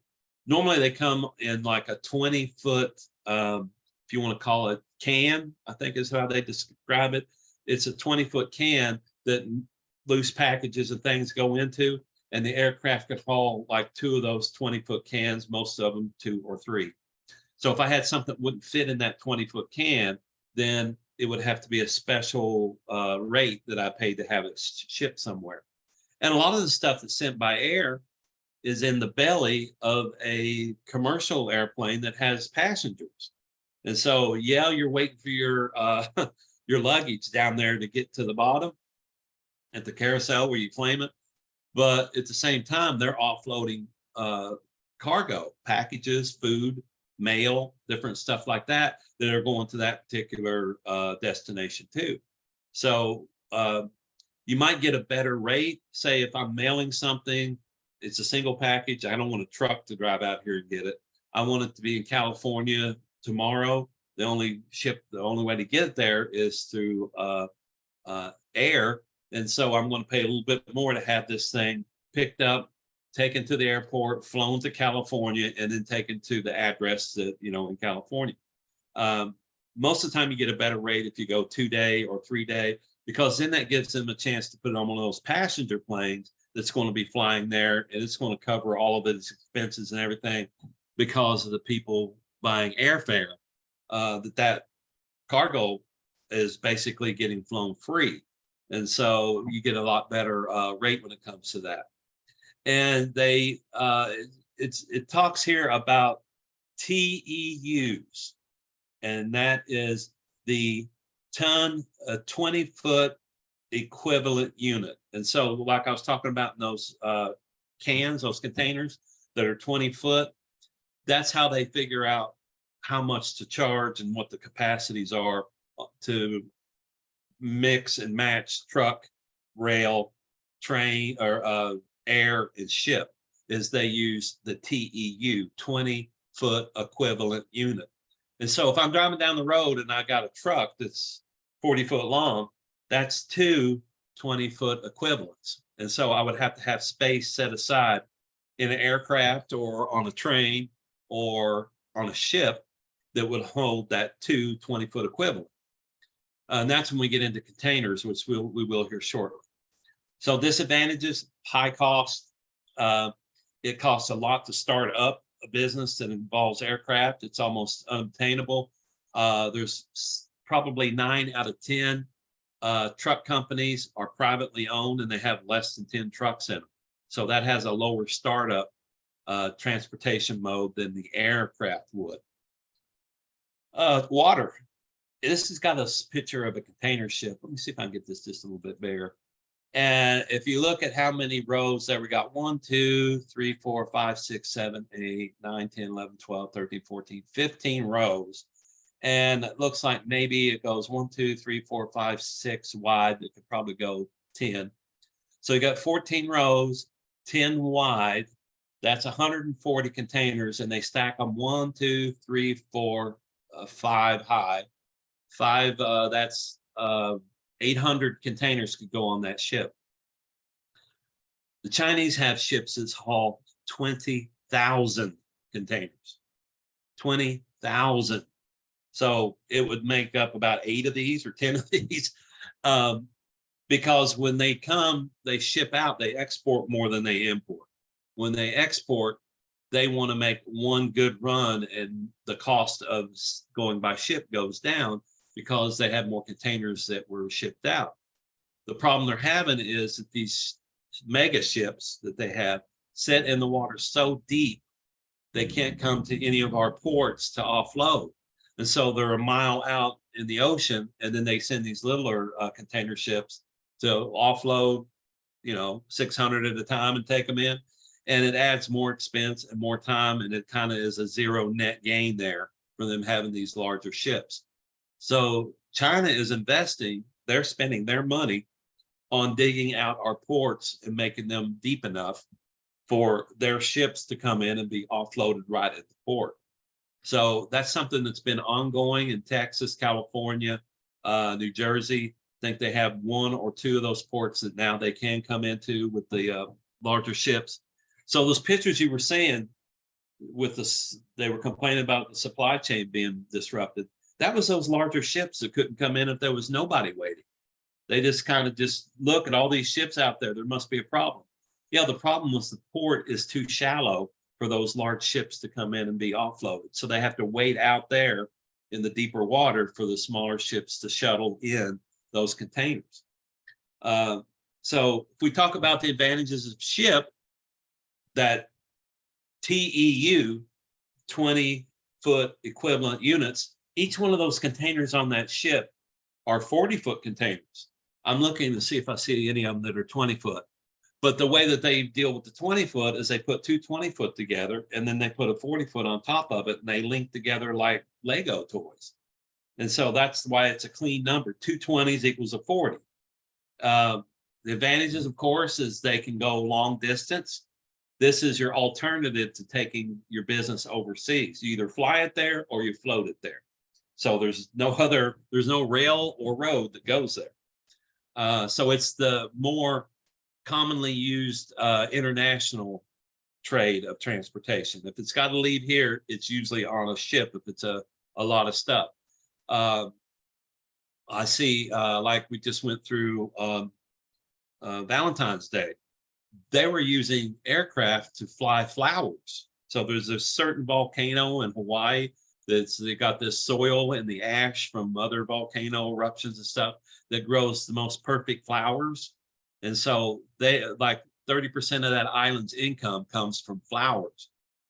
Normally they come in like a 20-foot, if you want to call it can, I think is how they describe it. It's a 20-foot can that loose packages and things go into, and the aircraft could haul like 2 of those 20-foot cans, most of them 2 or 3. So if I had something that wouldn't fit in that 20-foot can, then it would have to be a special rate that I paid to have it shipped somewhere. And a lot of the stuff that's sent by air is in the belly of a commercial airplane that has passengers. And so, yeah, you're waiting for your your luggage down there to get to the bottom at the carousel where you claim it. But at the same time, they're offloading cargo, packages, food, mail, different stuff like that are going to that particular destination too. So you might get a better rate. Say if I'm mailing something, it's a single package. I don't want a truck to drive out here and get it. I want it to be in California tomorrow. The only way to get it there is through air. And so I'm going to pay a little bit more to have this thing picked up, taken to the airport, flown to California, and then taken to the address that, in California. Most of the time you get a better rate if you go 2-day or 3-day, because then that gives them a chance to put it on one of those passenger planes that's going to be flying there, and it's going to cover all of its expenses and everything because of the people buying airfare. That cargo is basically getting flown free. And so you get a lot better rate when it comes to that. And it talks here about TEUs, and that is the ton, a 20-foot equivalent unit. And so, like I was talking about in those cans, those containers that are 20 foot, that's how they figure out how much to charge and what the capacities are to mix and match truck, rail, train, or air and ship, is they use the TEU, 20-foot equivalent unit. And so if I'm driving down the road and I got a truck that's 40 foot long, that's 2 20-foot equivalents. And so I would have to have space set aside in an aircraft or on a train or on a ship that would hold that 2 20-foot equivalent. And that's when we get into containers, which we will here shortly. So disadvantages, high cost. It costs a lot to start up a business that involves aircraft. It's almost unobtainable. There's probably 9 out of 10 truck companies are privately owned, and they have less than 10 trucks in them. So that has a lower startup transportation mode than the aircraft would. Water. This has got a picture of a container ship. Let me see if I can get this just a little bit bigger. And if you look at how many rows there, we got 1, 2, 3, 4, 5, 6, 7, 8, 9, 10, 11, 12, 13, 14, 15 rows. And it looks like maybe it goes 1, 2, 3, 4, 5, 6 wide. It could probably go 10. So you got 14 rows, 10 wide. That's 140 containers, and they stack them 1, 2, 3, 4, 5 high. 5, that's 800 containers could go on that ship. The Chinese have ships that haul 20,000 containers. 20,000. So it would make up about 8 of these or 10 of these. Because when they come, they ship out, they export more than they import. When they export, they want to make one good run, and the cost of going by ship goes down because they have more containers that were shipped out. The problem they're having is that these mega ships that they have set in the water so deep they can't come to any of our ports to offload. And so they're a mile out in the ocean, and then they send these littler container ships to offload, 600 at a time and take them in. And it adds more expense and more time, and it kind of is a zero net gain there for them having these larger ships. So China is investing, they're spending their money on digging out our ports and making them deep enough for their ships to come in and be offloaded right at the port. So that's something that's been ongoing in Texas, California, New Jersey. I think they have one or two of those ports that now they can come into with the larger ships. So those pictures you were saying with this, they were complaining about the supply chain being disrupted. That was those larger ships that couldn't come in if there was nobody waiting. They just kind of just look at all these ships out there. There must be a problem. Yeah, the problem was the port is too shallow for those large ships to come in and be offloaded. So they have to wait out there in the deeper water for the smaller ships to shuttle in those containers. So if we talk about the advantages of ship, that TEU, 20-foot equivalent units, each one of those containers on that ship are 40-foot containers. I'm looking to see if I see any of them that are 20-foot. But the way that they deal with the 20-foot is they put two 20-foot together, and then they put a 40-foot on top of it, and they link together like Lego toys. And so that's why it's a clean number. Two 20s equals a 40. The advantages, of course, is they can go long distance. This is your alternative to taking your business overseas. You either fly it there or you float it there. So there's no rail or road that goes there. So it's the more commonly used international trade of transportation. If it's got to leave here, it's usually on a ship if it's a lot of stuff. I see, like we just went through Valentine's Day, they were using aircraft to fly flowers. So there's a certain volcano in Hawaii they got this soil and the ash from other volcano eruptions and stuff that grows the most perfect flowers. And so they like 30% of that island's income comes from flowers.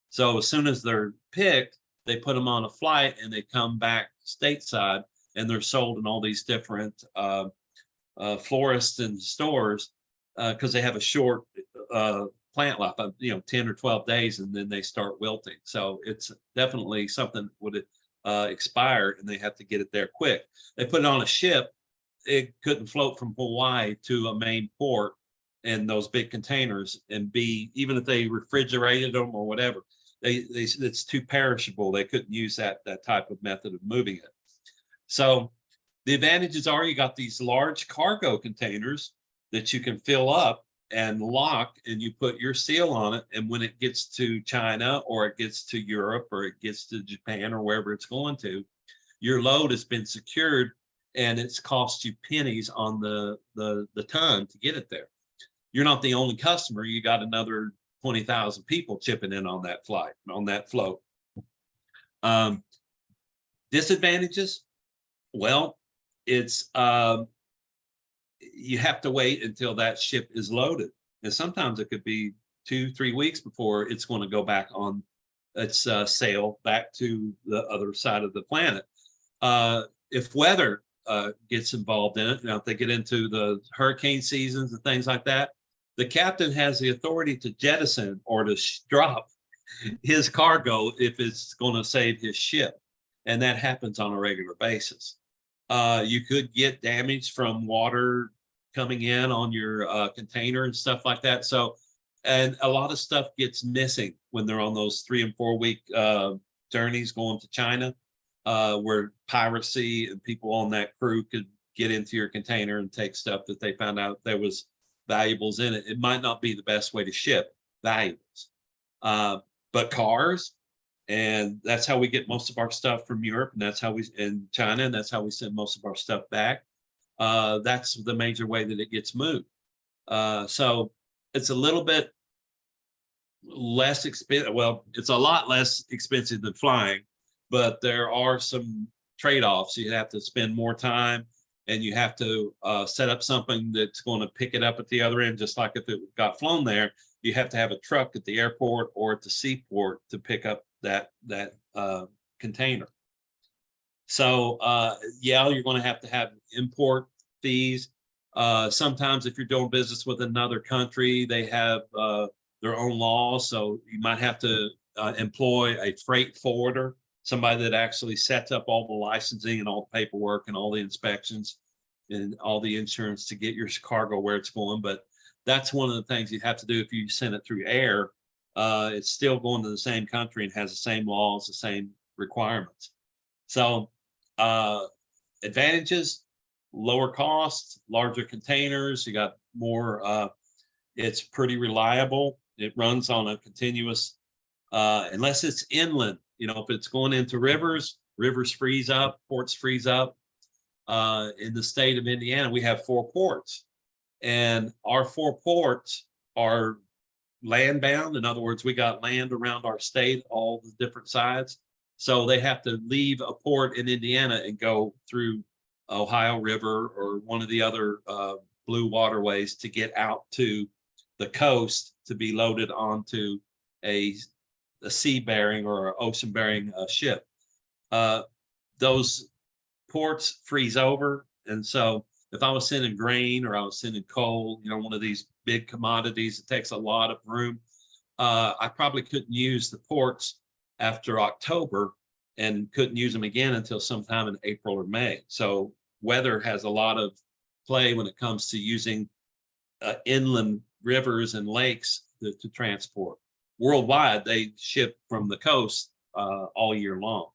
So as soon as they're picked, they put them on a flight and they come back stateside, and they're sold in all these different florists and stores because they have a short plant life of 10 or 12 days, and then they start wilting. So it's definitely something that would expire, and they have to get it there quick. They put it on a ship. It couldn't float from Hawaii to a main port in those big containers and be, even if they refrigerated them or whatever, it's too perishable. They couldn't use that type of method of moving it. So the advantages are you got these large cargo containers that you can fill up and lock, and you put your seal on it. And when it gets to China or it gets to Europe or it gets to Japan or wherever it's going to, your load has been secured, and it's cost you pennies on the ton to get it there. You're not the only customer. You got another 20,000 people chipping in on that flight, on that float. Disadvantages? Well, it's you have to wait until that ship is loaded. And sometimes it could be 2-3 weeks before it's going to go back on its sail back to the other side of the planet. If weather gets involved in it, if they get into the hurricane seasons and things like that, the captain has the authority to jettison or to drop his cargo if it's going to save his ship. And that happens on a regular basis. You could get damage from water coming in on your container and stuff like that. So, and a lot of stuff gets missing when they're on those 3 and 4 week journeys going to China, where piracy and people on that crew could get into your container and take stuff that they found out there was valuables in it. It might not be the best way to ship valuables, but cars. And that's how we get most of our stuff from Europe, and that's how we in China, and that's how we send most of our stuff back. That's the major way that it gets moved. So it's a little bit less expensive. Well, it's a lot less expensive than flying, but there are some trade-offs. You have to spend more time, and you have to set up something that's going to pick it up at the other end. Just like if it got flown there, you have to have a truck at the airport or at the seaport to pick up that container. So yeah, you're going to have import fees. Sometimes if you're doing business with another country, they have their own laws. So you might have to employ a freight forwarder, somebody that actually sets up all the licensing and all the paperwork and all the inspections and all the insurance to get your cargo where it's going. But that's one of the things you have to do if you send it through air. It's still going to the same country and has the same laws, the same requirements. So advantages, lower costs, larger containers, you got more, it's pretty reliable. It runs on a continuous, unless it's inland, you know, if it's going into rivers, rivers freeze up, ports freeze up. In the state of Indiana, we have 4 ports, and our 4 ports are land bound. In other words, we got land around our state, all the different sides. So they have to leave a port in Indiana and go through Ohio River or one of the other blue waterways to get out to the coast to be loaded onto a sea bearing or an ocean bearing ship. Those ports freeze over. And so if I was sending grain or I was sending coal, you know, one of these big commodities, it takes a lot of room. I probably couldn't use the ports after October and couldn't use them again until sometime in April or May. So weather has a lot of play when it comes to using inland rivers and lakes to transport. Worldwide, they ship from the coast all year long.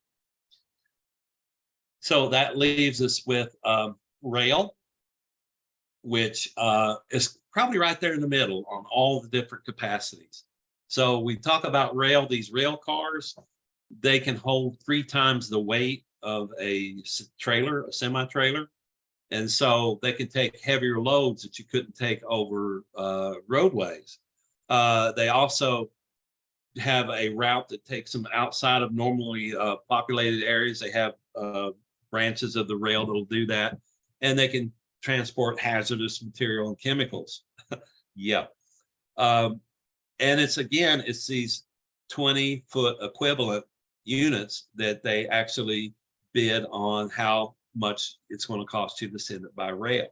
So that leaves us with rail, which is probably right there in the middle on all the different capacities. So we talk about rail, these rail cars, they can hold 3 times the weight of a trailer, a semi-trailer. And so they can take heavier loads that you couldn't take over roadways. They also have a route that takes them outside of normally populated areas. They have branches of the rail that'll do that. And they can transport hazardous material and chemicals. Yeah. And it's these 20-foot equivalent units that they actually bid on how much it's going to cost you to send it by rail.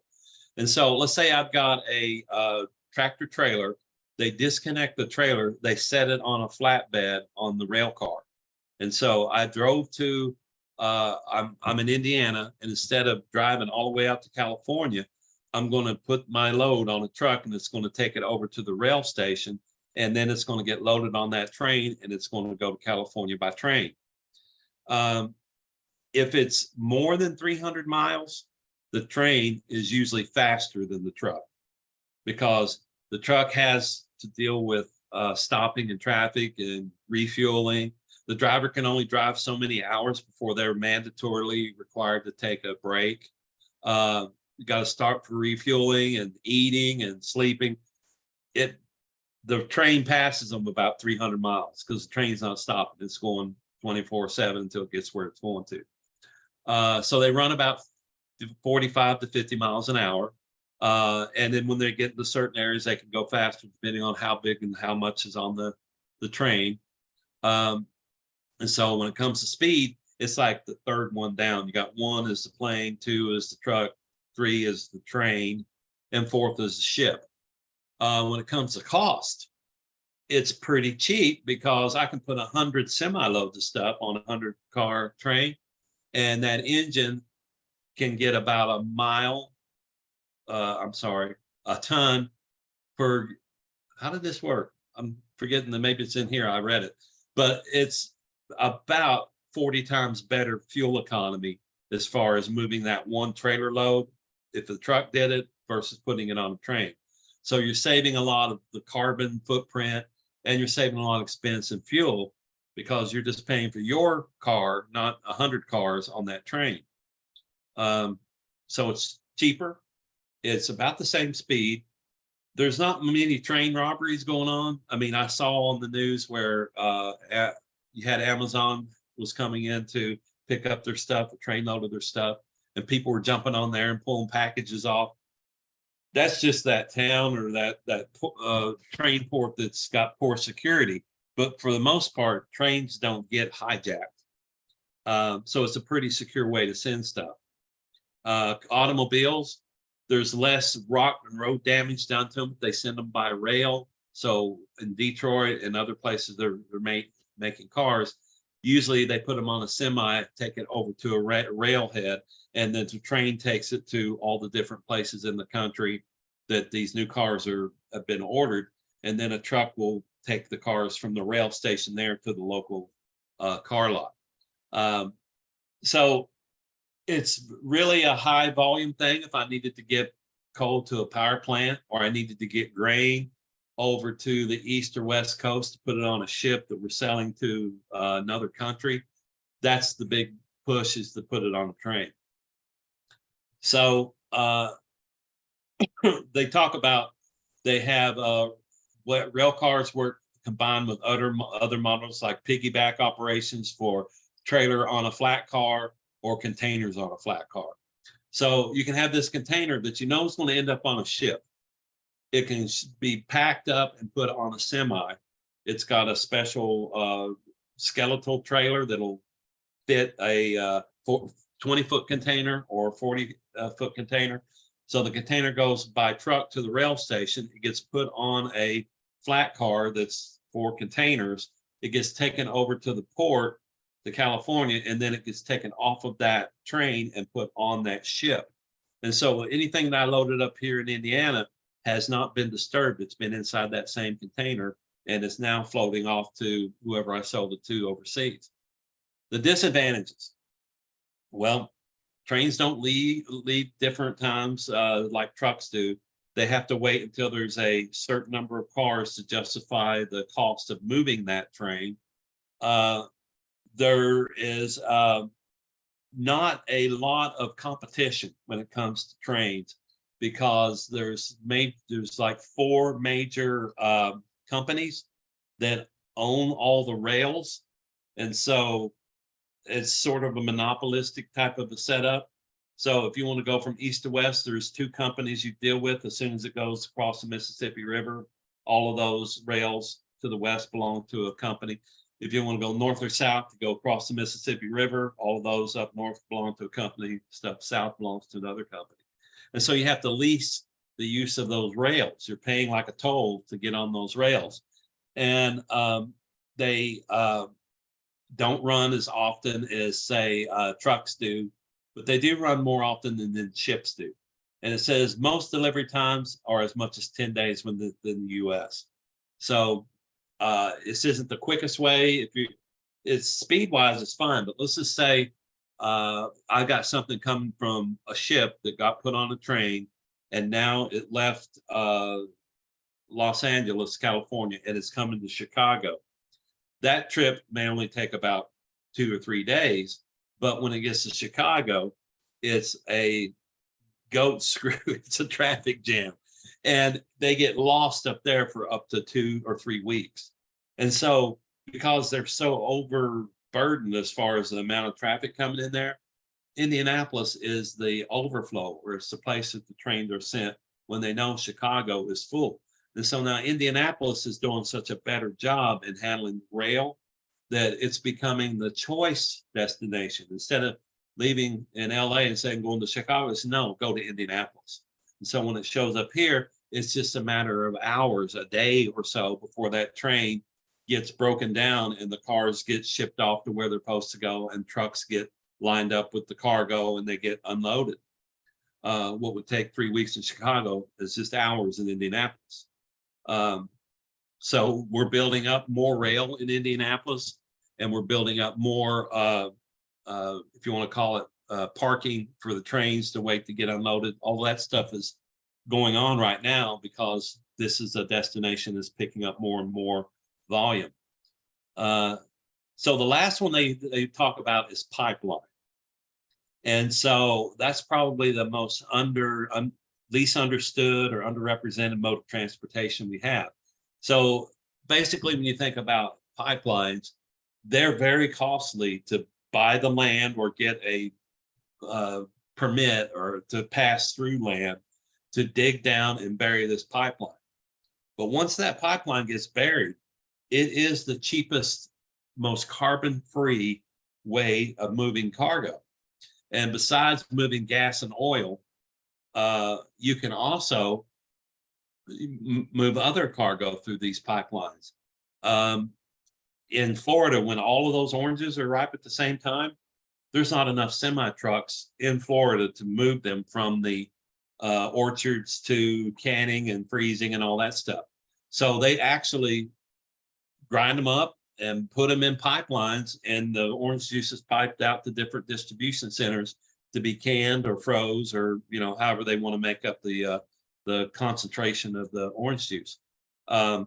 And so let's say I've got a tractor trailer. They disconnect the trailer, they set it on a flatbed on the rail car. And so I drove to, I'm in Indiana, and instead of driving all the way out to California, I'm going to put my load on a truck and it's going to take it over to the rail station. And then it's going to get loaded on that train and it's going to go to California by train. If it's more than 300 miles, the train is usually faster than the truck because the truck has to deal with stopping in traffic and refueling. The driver can only drive so many hours before they're mandatorily required to take a break. You got to start for refueling and eating and sleeping. The train passes them about 300 miles because the train's not stopping. It's going 24/7 until it gets where it's going to. So they run about 45 to 50 miles an hour. And then when they get into certain areas, they can go faster depending on how big and how much is on the train. And so when it comes to speed, it's like the third one down. You got 1 is the plane, 2 is the truck, 3 is the train, and 4th is the ship. When it comes to cost, it's pretty cheap because I can put 100 semi-loads of stuff on a 100-car train, and that engine can get about a ton per, how did this work? I'm forgetting that maybe it's in here, I read it, but it's about 40 times better fuel economy as far as moving that one trailer load if the truck did it versus putting it on a train. So you're saving a lot of the carbon footprint and you're saving a lot of expense in fuel because you're just paying for your car, not 100 cars on that train. So it's cheaper. It's about the same speed. There's not many train robberies going on. I mean, I saw on the news where you had Amazon was coming in to pick up their stuff, a train load of their stuff, and people were jumping on there and pulling packages off. that's just that town or that train port that's got poor security. But for the most part, trains don't get hijacked. So it's a pretty secure way to send stuff. Automobiles, there's less rock and road damage done to them. They send them by rail. So in Detroit and other places, they're making cars. Usually they put them on a semi, take it over to a railhead, and then the train takes it to all the different places in the country that these new cars have been ordered. And then a truck will take the cars from the rail station there to the local car lot. So it's really a high volume thing. If I needed to get coal to a power plant, or I needed to get grain over to the east or west coast to put it on a ship that we're selling to another country, that's the big push, is to put it on a train. So they talk about, they have what rail cars work combined with other models like piggyback operations for trailer on a flat car or containers on a flat car. So you can have this container that you know is going to end up on a ship. It can be packed up and put on a semi. It's got a special skeletal trailer that'll fit a 20-foot container or 40-foot container. So the container goes by truck to the rail station. It gets put on a flat car that's for containers. It gets taken over to the port to California, and then it gets taken off of that train and put on that ship. And so anything that I loaded up here in Indiana has not been disturbed. It's been inside that same container, and it's now floating off to whoever I sold it to overseas. The disadvantages. Well, trains don't leave different times like trucks do. They have to wait until there's a certain number of cars to justify the cost of moving that train. There is not a lot of competition when it comes to trains, because there's like 4 major companies that own all the rails. And so it's sort of a monopolistic type of a setup. So if you want to go from east to west, there's 2 companies you deal with. As soon as it goes across the Mississippi River, all of those rails to the west belong to a company. If you want to go north or south to go across the Mississippi River, all of those up north belong to a company. Stuff south belongs to another company. And so you have to lease the use of those rails. You're paying like a toll to get on those rails. And they don't run as often as, say, trucks do, but they do run more often than ships do. And it says most delivery times are as much as 10 days than the US. So this isn't the quickest way. It's speed wise, it's fine. But let's just say I got something coming from a ship that got put on a train, and now it left Los Angeles, California, and it's coming to Chicago. That trip may only take about 2 or 3 days, but when it gets to Chicago, it's a goat screw. It's a traffic jam. And they get lost up there for up to 2 or 3 weeks. And so because they're so overburdened as far as the amount of traffic coming in there, Indianapolis is the overflow, or it's the place that the trains are sent when they know Chicago is full. And so now Indianapolis is doing such a better job in handling rail that it's becoming the choice destination. Instead of leaving in LA and saying going to Chicago, it's no, go to Indianapolis. And so when it shows up here, it's just a matter of hours, a day or so before that train gets broken down and the cars get shipped off to where they're supposed to go, and trucks get lined up with the cargo and they get unloaded. What would take 3 weeks in Chicago is just hours in Indianapolis. So we're building up more rail in Indianapolis, and we're building up more, if you want to call it, parking for the trains to wait to get unloaded. All that stuff is going on right now because this is a destination that's picking up more and more volume. So the last one they talk about is pipeline. And so that's probably the most least understood or underrepresented mode of transportation we have. So basically, when you think about pipelines, they're very costly to buy the land or get a permit or to pass through land to dig down and bury this pipeline. But once that pipeline gets buried, it is the cheapest, most carbon-free way of moving cargo. And besides moving gas and oil, you can also move other cargo through these pipelines. In Florida, when all of those oranges are ripe at the same time, there's not enough semi trucks in Florida to move them from the orchards to canning and freezing and all that stuff. So they actually grind them up and put them in pipelines, and the orange juice is piped out to different distribution centers to be canned or froze, or however they want to make up the concentration of the orange juice. Down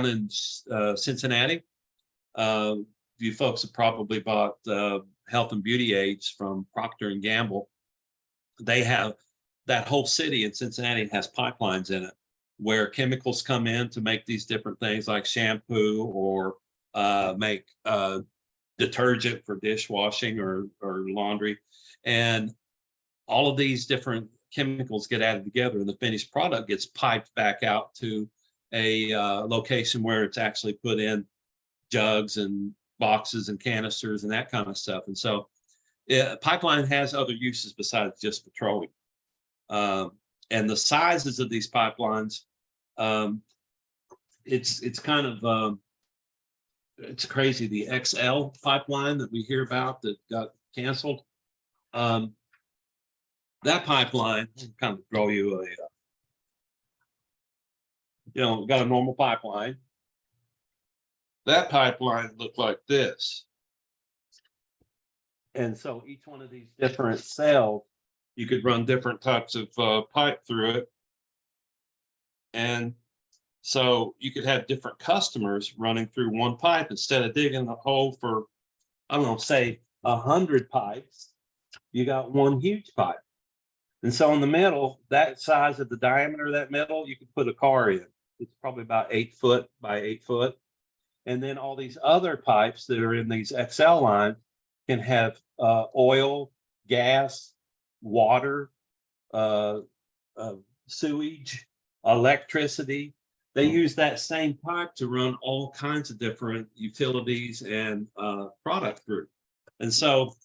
in Cincinnati, you folks have probably bought health and beauty aids from Procter and Gamble. They have that whole city in Cincinnati has pipelines in it where chemicals come in to make these different things like shampoo or make detergent for dishwashing or laundry. And all of these different chemicals get added together, and the finished product gets piped back out to a location where it's actually put in jugs and boxes and canisters and that kind of stuff. And so pipeline has other uses besides just petroleum. And the sizes of these pipelines, it's kind of it's crazy. The XL pipeline that we hear about that got canceled, that pipeline, kind of throw you a, got a normal pipeline. That pipeline looked like this. And so each one of these different cells, you could run different types of pipe through it. And so you could have different customers running through one pipe instead of digging a hole for, I don't know, say 100 pipes, you got one huge pipe. And so in the middle, that size of the diameter of that middle, you could put a car in. It's probably about 8 foot by 8 foot. And then all these other pipes that are in these XL lines can have oil, gas, water, sewage, electricity. They use that same pipe to run all kinds of different utilities and product through. And so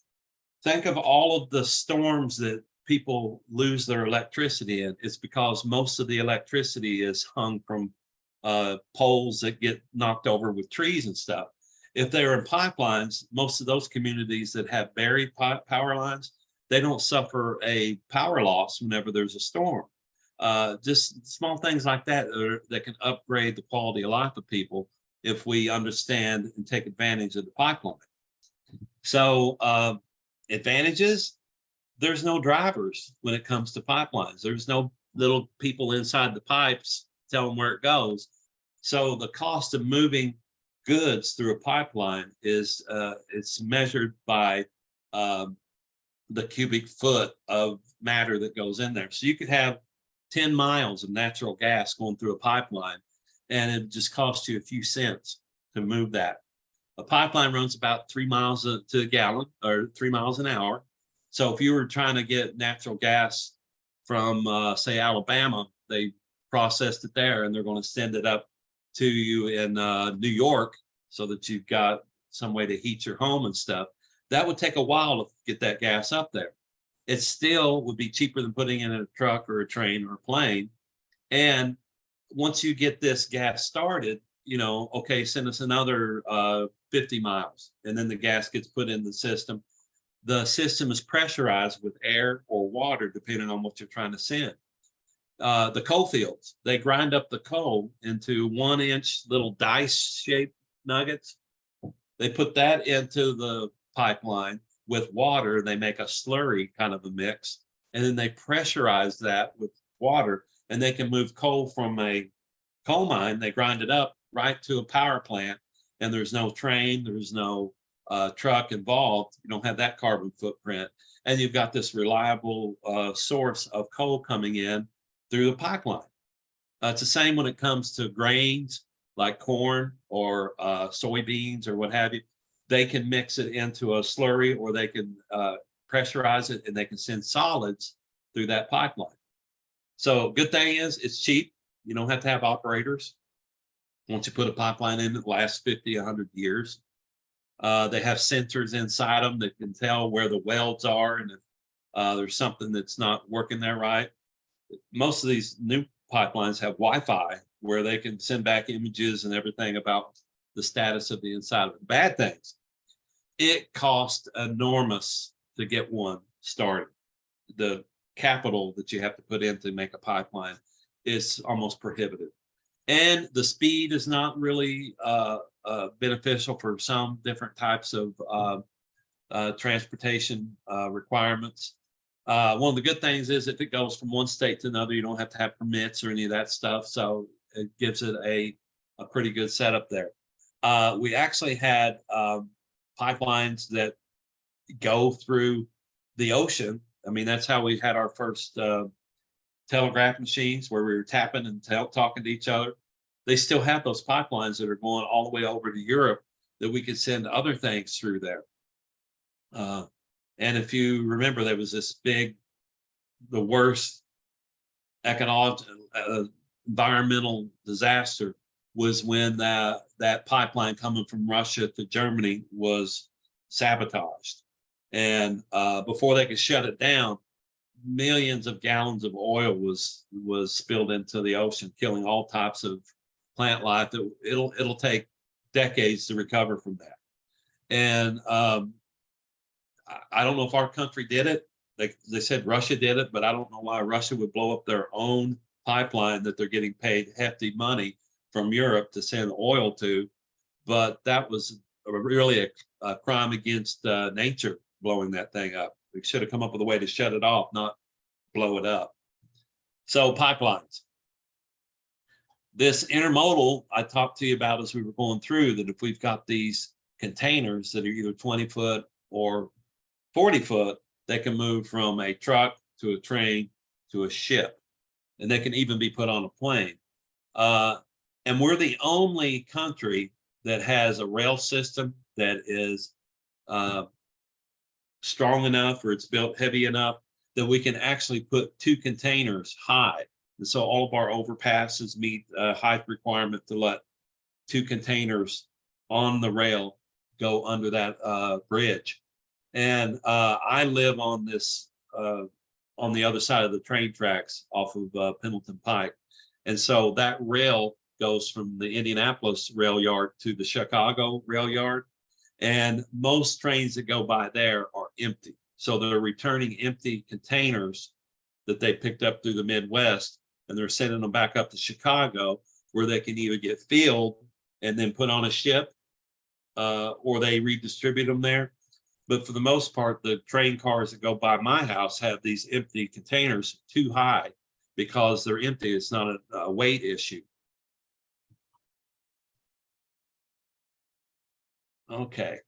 think of all of the storms that people lose their electricity in. It's because most of the electricity is hung from poles that get knocked over with trees and stuff. If they're in pipelines, most of those communities that have buried power lines, they don't suffer a power loss whenever there's a storm. Just small things like that that can upgrade the quality of life of people if we understand and take advantage of the pipeline. So advantages, there's no drivers when it comes to pipelines. There's no little people inside the pipes tell them where it goes. So the cost of moving goods through a pipeline is it's measured by the cubic foot of matter that goes in there. So you could have 10 miles of natural gas going through a pipeline, and it just costs you a few cents to move that. A pipeline runs about 3 miles to a gallon, or 3 miles an hour. So if you were trying to get natural gas from, say, Alabama, they processed it there, and they're going to send it up to you in New York so that you've got some way to heat your home and stuff. That would take a while to get that gas up there. It still would be cheaper than putting it in a truck or a train or a plane. And once you get this gas started, okay, send us another 50 miles. And then the gas gets put in the system. The system is pressurized with air or water, depending on what you're trying to send. The coal fields, they grind up the coal into 1-inch little dice-shaped nuggets. They put that into the pipeline with water. They make a slurry kind of a mix, and then they pressurize that with water, and they can move coal from a coal mine. They grind it up right to a power plant, and there's no train, there's no truck involved. You don't have that carbon footprint, and you've got this reliable source of coal coming in through the pipeline. It's the same when it comes to grains like corn or soybeans or what have you. They can mix it into a slurry, or they can pressurize it, and they can send solids through that pipeline. So good thing is it's cheap. You don't have to have operators. Once you put a pipeline in, it lasts 50, 100 years. They have sensors inside them that can tell where the welds are and if there's something that's not working there right. Most of these new pipelines have Wi-Fi where they can send back images and everything about the status of the inside of it. Bad things. It costs enormous to get one started. The capital that you have to put in to make a pipeline is almost prohibitive. And the speed is not really beneficial for some different types of transportation requirements. One of the good things is if it goes from one state to another, you don't have to have permits or any of that stuff. So it gives it a pretty good setup there. We actually had pipelines that go through the ocean. I mean, that's how we had our first telegraph machines where we were tapping and talking to each other. They still have those pipelines that are going all the way over to Europe that we could send other things through there. And if you remember, there was this the worst economic, environmental disaster was when that pipeline coming from Russia to Germany was sabotaged. And before they could shut it down, millions of gallons of oil was spilled into the ocean, killing all types of plant life. It'll take decades to recover from that. And I don't know if our country did it. They said Russia did it, but I don't know why Russia would blow up their own pipeline that they're getting paid hefty money from Europe to send oil to. But that was really a crime against nature, blowing that thing up. We should have come up with a way to shut it off, not blow it up. So pipelines. This intermodal I talked to you about as we were going through, that if we've got these containers that are either 20 foot or 40 foot, they can move from a truck to a train to a ship, and they can even be put on a plane. And we're the only country that has a rail system that is strong enough, or it's built heavy enough that we can actually put 2 containers high. And so all of our overpasses meet a height requirement to let 2 containers on the rail go under that bridge. And I live on this, on the other side of the train tracks off of Pendleton Pike. And so that rail goes from the Indianapolis rail yard to the Chicago rail yard. And most trains that go by there are empty. So they're returning empty containers that they picked up through the Midwest, and they're sending them back up to Chicago, where they can either get filled and then put on a ship, or they redistribute them there. But for the most part, the train cars that go by my house have these empty containers too high because they're empty. It's not a weight issue. Okay.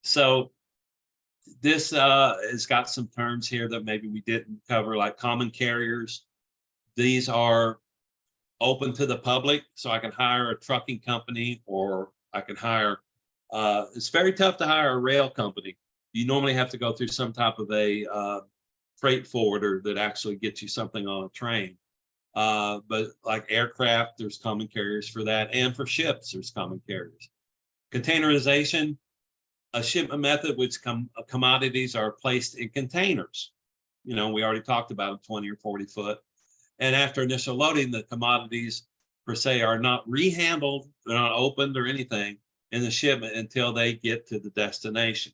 So this has got some terms here that maybe we didn't cover, like common carriers. These are open to the public, so I can hire a trucking company, or I can hire, it's very tough to hire a rail company. You normally have to go through some type of a freight forwarder that actually gets you something on a train. But like aircraft, there's common carriers for that, and for ships, there's common carriers. Containerization, a shipment method which commodities are placed in containers. You know, we already talked about 20 or 40 foot. And after initial loading, the commodities per se are not rehandled, they're not opened or anything in the shipment until they get to the destination.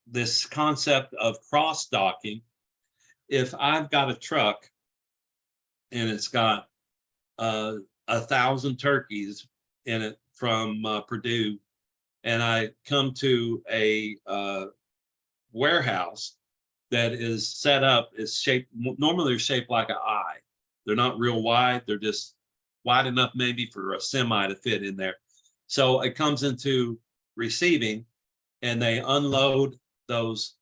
This concept of cross-docking, if I've got a truck and it's got 1,000 turkeys in it from Purdue, and I come to a warehouse that is set up, is shaped, normally they're shaped like an eye. They're not real wide, they're just wide enough maybe for a semi to fit in there. So it comes into receiving, and they unload those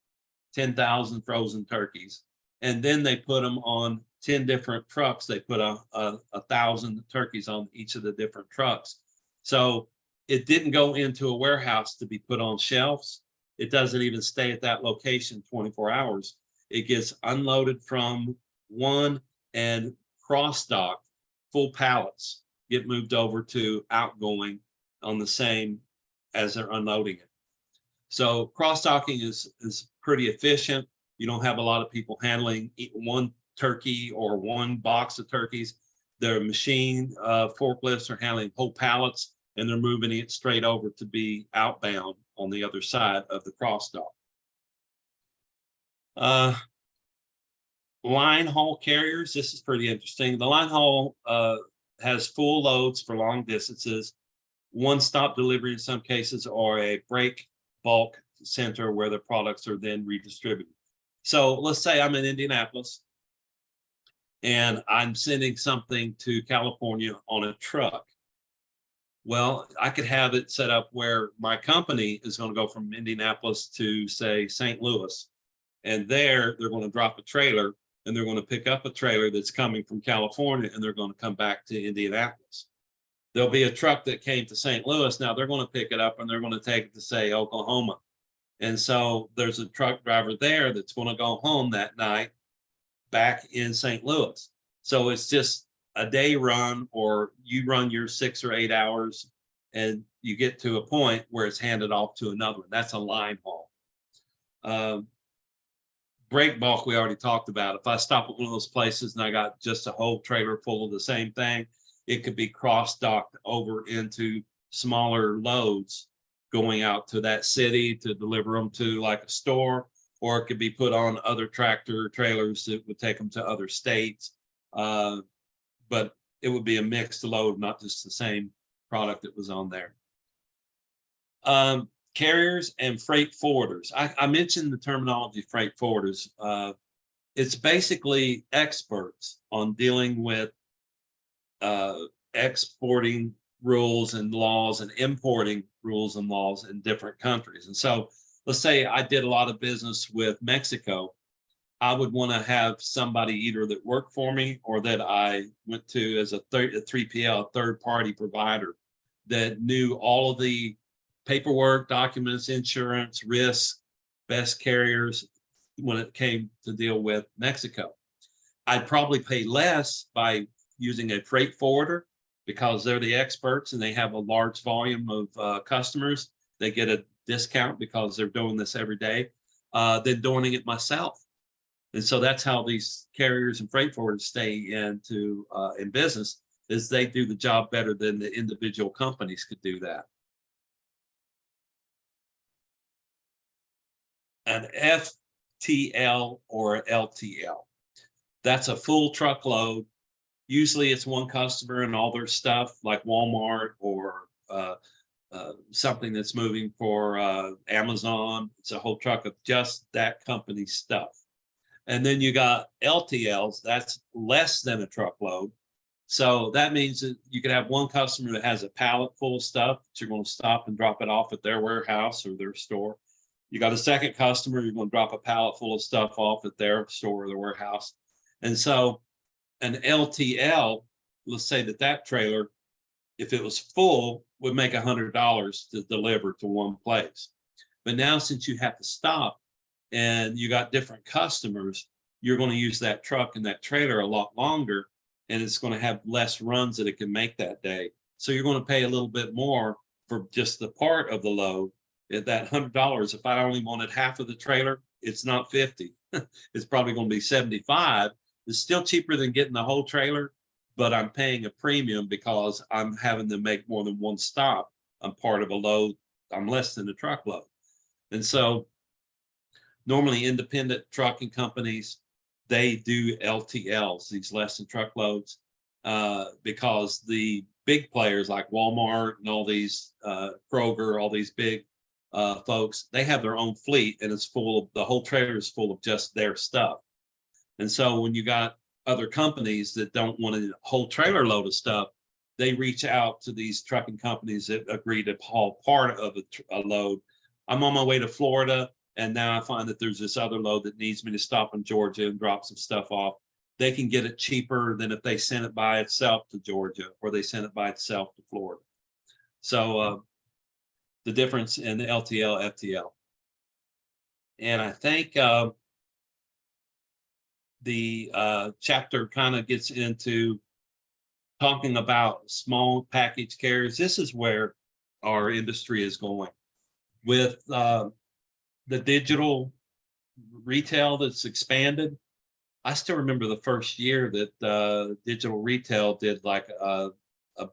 10,000 frozen turkeys, and then they put them on 10 different trucks. They put 1,000 turkeys on each of the different trucks. So it didn't go into a warehouse to be put on shelves. it doesn't even stay at that location 24 hours. It gets unloaded from one and cross-docked, full pallets get moved over to outgoing on the same as they're unloading it. So cross-docking is pretty efficient. You don't have a lot of people handling one turkey or one box of turkeys. Their machine forklifts are handling whole pallets, and they're moving it straight over to be outbound on the other side of the cross-dock. Line haul carriers, this is pretty interesting. The line haul has full loads for long distances, one-stop delivery in some cases, or a break bulk center where the products are then redistributed. So let's say I'm in Indianapolis and I'm sending something to California on a truck. Well, I could have it set up where my company is going to go from Indianapolis to, say, St. Louis. And there, they're going to drop a trailer, and they're going to pick up a trailer that's coming from California, and they're going to come back to Indianapolis. There'll be a truck that came to St. Louis. Now they're going to pick it up, and they're going to take it to, say, Oklahoma. And so there's a truck driver there that's going to go home that night back in St. Louis. So it's just a day run, or you run your 6 or 8 hours and you get to a point where it's handed off to another one. That's a line haul. Break bulk, we already talked about. If I stop at one of those places and I got just a whole trailer full of the same thing, it could be cross-docked over into smaller loads going out to that city to deliver them to like a store, or it could be put on other tractor trailers that would take them to other states. But it would be a mixed load, not just the same product that was on there. Carriers and freight forwarders. I mentioned the terminology freight forwarders. It's basically experts on dealing with exporting rules and laws and importing rules and laws in different countries. And so let's say I did a lot of business with Mexico. I would want to have somebody either that worked for me or that I went to as a 3PL, third-party provider, that knew all of the paperwork, documents, insurance, risk, best carriers when it came to deal with Mexico. I'd probably pay less by using a freight forwarder because they're the experts and they have a large volume of customers. They get a discount because they're doing this every day, than doing it myself. And so that's how these carriers and freight forwarders stay in business, is they do the job better than the individual companies could do that. An FTL or LTL, that's a full truckload. Usually it's one customer and all their stuff, like Walmart or something that's moving for Amazon. It's a whole truck of just that company's stuff. And then you got LTLs, that's less than a truckload. So that means that you could have one customer that has a pallet full of stuff that you're going to stop and drop it off at their warehouse or their store. You got a second customer, you're going to drop a pallet full of stuff off at their store or their warehouse. And so an LTL, let's say that trailer, if it was full, would make $100 to deliver to one place. But now, since you have to stop and you got different customers, you're going to use that truck and that trailer a lot longer, and it's going to have less runs that it can make that day. So you're going to pay a little bit more for just the part of the load. At that $100, if I only wanted half of the trailer, it's not 50. It's probably going to be 75. It's still cheaper than getting the whole trailer, but I'm paying a premium because I'm having to make more than one stop. I'm part of a load. I'm less than a truckload. And so normally independent trucking companies, they do LTLs, these less than truckloads, because the big players like Walmart and all these Kroger, all these big folks, they have their own fleet, and it's full of, the whole trailer is full of just their stuff. And so when you got other companies that don't want a whole trailer load of stuff, they reach out to these trucking companies that agree to haul part of a load. I'm on my way to Florida, and now I find that there's this other load that needs me to stop in Georgia and drop some stuff off. They can get it cheaper than if they sent it by itself to Georgia or they sent it by itself to Florida. So the difference in the LTL, FTL. And I think the chapter kind of gets into talking about small package carriers. This is where our industry is going with the digital retail that's expanded. I still remember the first year that digital retail did like $1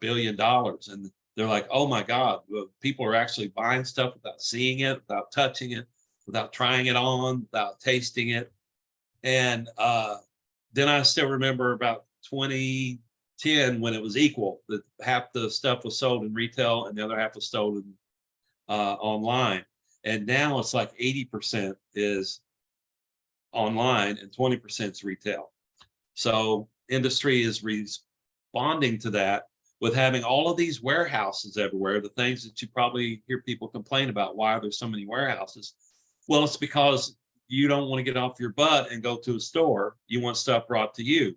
billion, and they're like, "Oh my God, people are actually buying stuff without seeing it, without touching it, without trying it on, without tasting it." And then I still remember about 2010 when it was equal, that half the stuff was sold in retail and the other half was sold in, online. And now it's like 80% is online and 20% is retail. So industry is responding to that with having all of these warehouses everywhere, the things that you probably hear people complain about, why there's so many warehouses. Well, it's because you don't want to get off your butt and go to a store. You want stuff brought to you.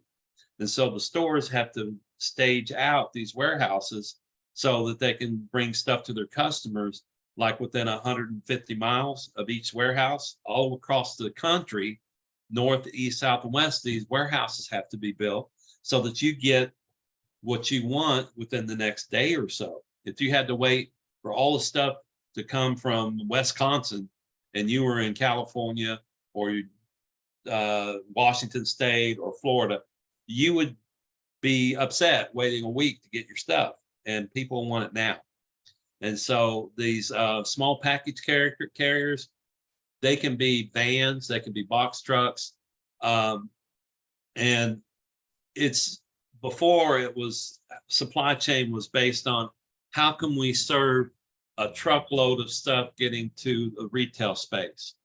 And so the stores have to stage out these warehouses so that they can bring stuff to their customers, like within 150 miles of each warehouse, all across the country, north, east, south, and west. These warehouses have to be built so that you get what you want within the next day or so. If you had to wait for all the stuff to come from Wisconsin and you were in California or Washington State or Florida, you would be upset waiting a week to get your stuff, and people want it now. And so these small package carriers, they can be vans, they can be box trucks, and it's before it was supply chain was based on how can we serve a truckload of stuff getting to a retail space.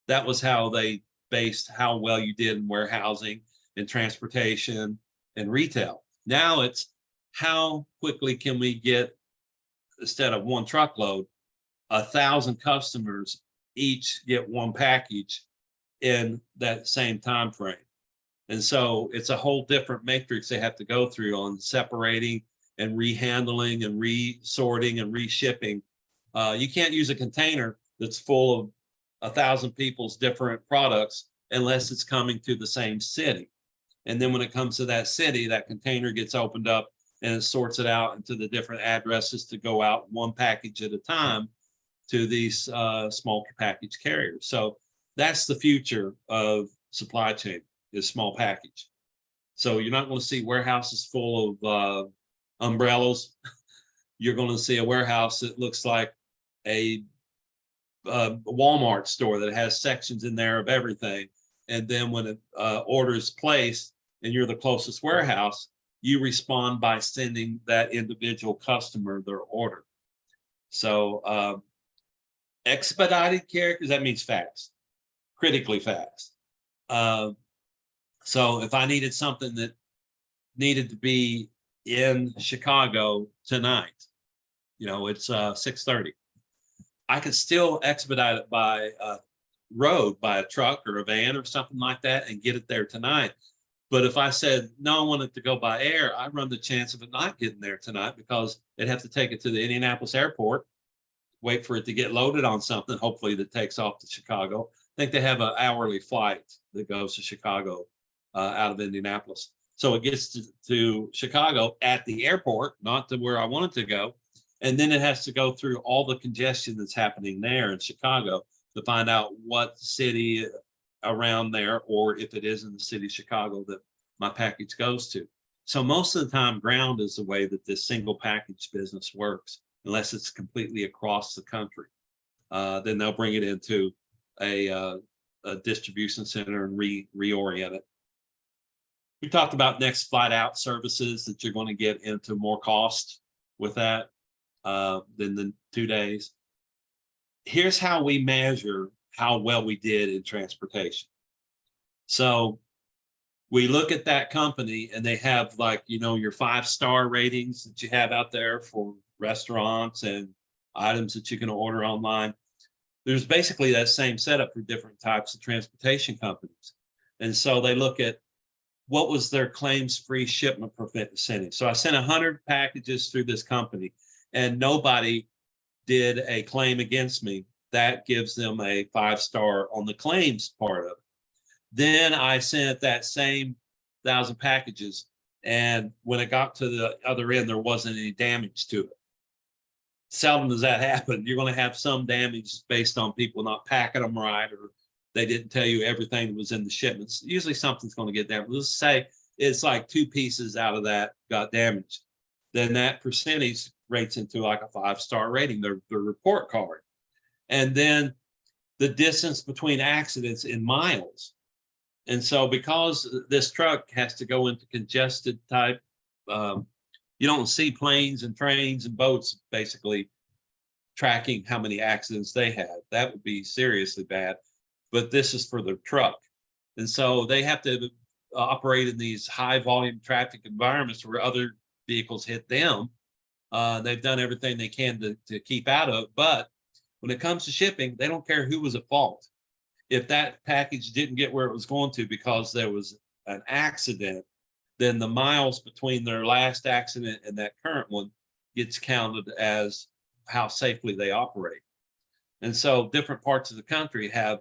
That was how they based how well you did in warehousing and transportation and retail. Now it's how quickly can we get, instead of one truckload, 1,000 customers each get one package in that same time frame. And so it's a whole different matrix they have to go through on separating and rehandling and resorting and reshipping. You can't use a container that's full of 1,000 people's different products unless it's coming to the same city. And then when it comes to that city, that container gets opened up and it sorts it out into the different addresses to go out one package at a time to these small package carriers. So that's the future of supply chain, is small package. So you're not going to see warehouses full of umbrellas. You're going to see a warehouse that looks like a Walmart store that has sections in there of everything. And then when an order is placed and you're the closest warehouse, you respond by sending that individual customer their order. So expedited care, because that means fast, critically fast. So if I needed something that needed to be in Chicago tonight, it's 6:30. I could still expedite it by road, by a truck or a van or something like that, and get it there tonight. But if I said, no, I want it to go by air, I run the chance of it not getting there tonight because they'd have to take it to the Indianapolis airport, wait for it to get loaded on something, hopefully that takes off to Chicago. I think they have an hourly flight that goes to Chicago out of Indianapolis. So it gets to Chicago at the airport, not to where I want it to go. And then it has to go through all the congestion that's happening there in Chicago to find out what city around there, or if it is in the city of Chicago, that my package goes to. So most of the time, ground is the way that this single package business works, unless it's completely across the country. Then they'll bring it into a distribution center and reorient it. We talked about next flight out services, that you're going to get into more cost with that than the 2 days. Here's how we measure how well we did in transportation. So we look at that company and they have, like, your 5-star ratings that you have out there for restaurants and items that you can order online. There's basically that same setup for different types of transportation companies. And so they look at what was their claims-free shipment percentage. So I sent 100 packages through this company and nobody did a claim against me that gives them a 5-star on the claims part of it. Then I sent that same 1,000 packages, and when it got to the other end, there wasn't any damage to it. Seldom does that happen. You're going to have some damage based on people not packing them right, or they didn't tell you everything that was in the shipments. Usually something's going to get damaged. Let's say it's like 2 pieces out of that got damaged. Then that percentage rates into like a 5-star rating, the report card. And then the distance between accidents in miles. And so because this truck has to go into congested type, you don't see planes and trains and boats basically tracking how many accidents they had. That would be seriously bad. But this is for the truck. And so they have to operate in these high volume traffic environments where other vehicles hit them. They've done everything they can to keep out of. But when it comes to shipping, they don't care who was at fault. If that package didn't get where it was going to because there was an accident, then the miles between their last accident and that current one gets counted as how safely they operate. And so different parts of the country have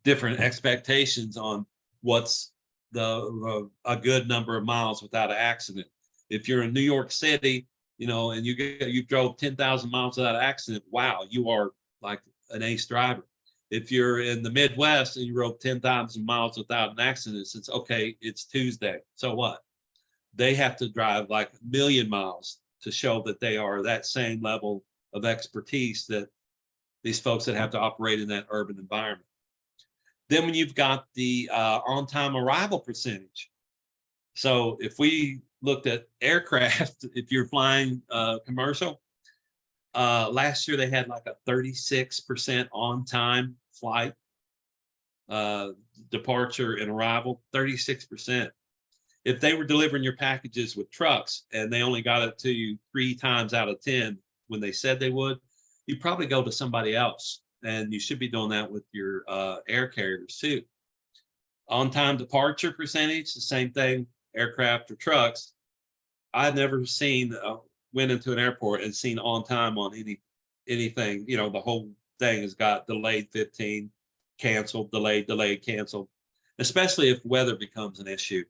different expectations on what's a good number of miles without an accident. If you're in New York City, and you drove 10,000 miles without an accident, wow, you are like an ace driver. If you're in the Midwest and you rode 10,000 miles without an accident, it's okay, it's Tuesday. So what? They have to drive like 1 million miles to show that they are that same level of expertise that these folks that have to operate in that urban environment. Then when you've got the on-time arrival percentage. So if we looked at aircraft, if you're flying commercial, last year they had like a 36% on-time flight departure and arrival, 36%. If they were delivering your packages with trucks and they only got it to you 3 times out of 10 when they said they would, you probably go to somebody else. And you should be doing that with your air carriers too. On-time departure percentage, the same thing, aircraft or trucks. I've never seen went into an airport and seen on time on anything. The whole thing has got delayed 15, canceled, delayed, canceled, especially if weather becomes an issue.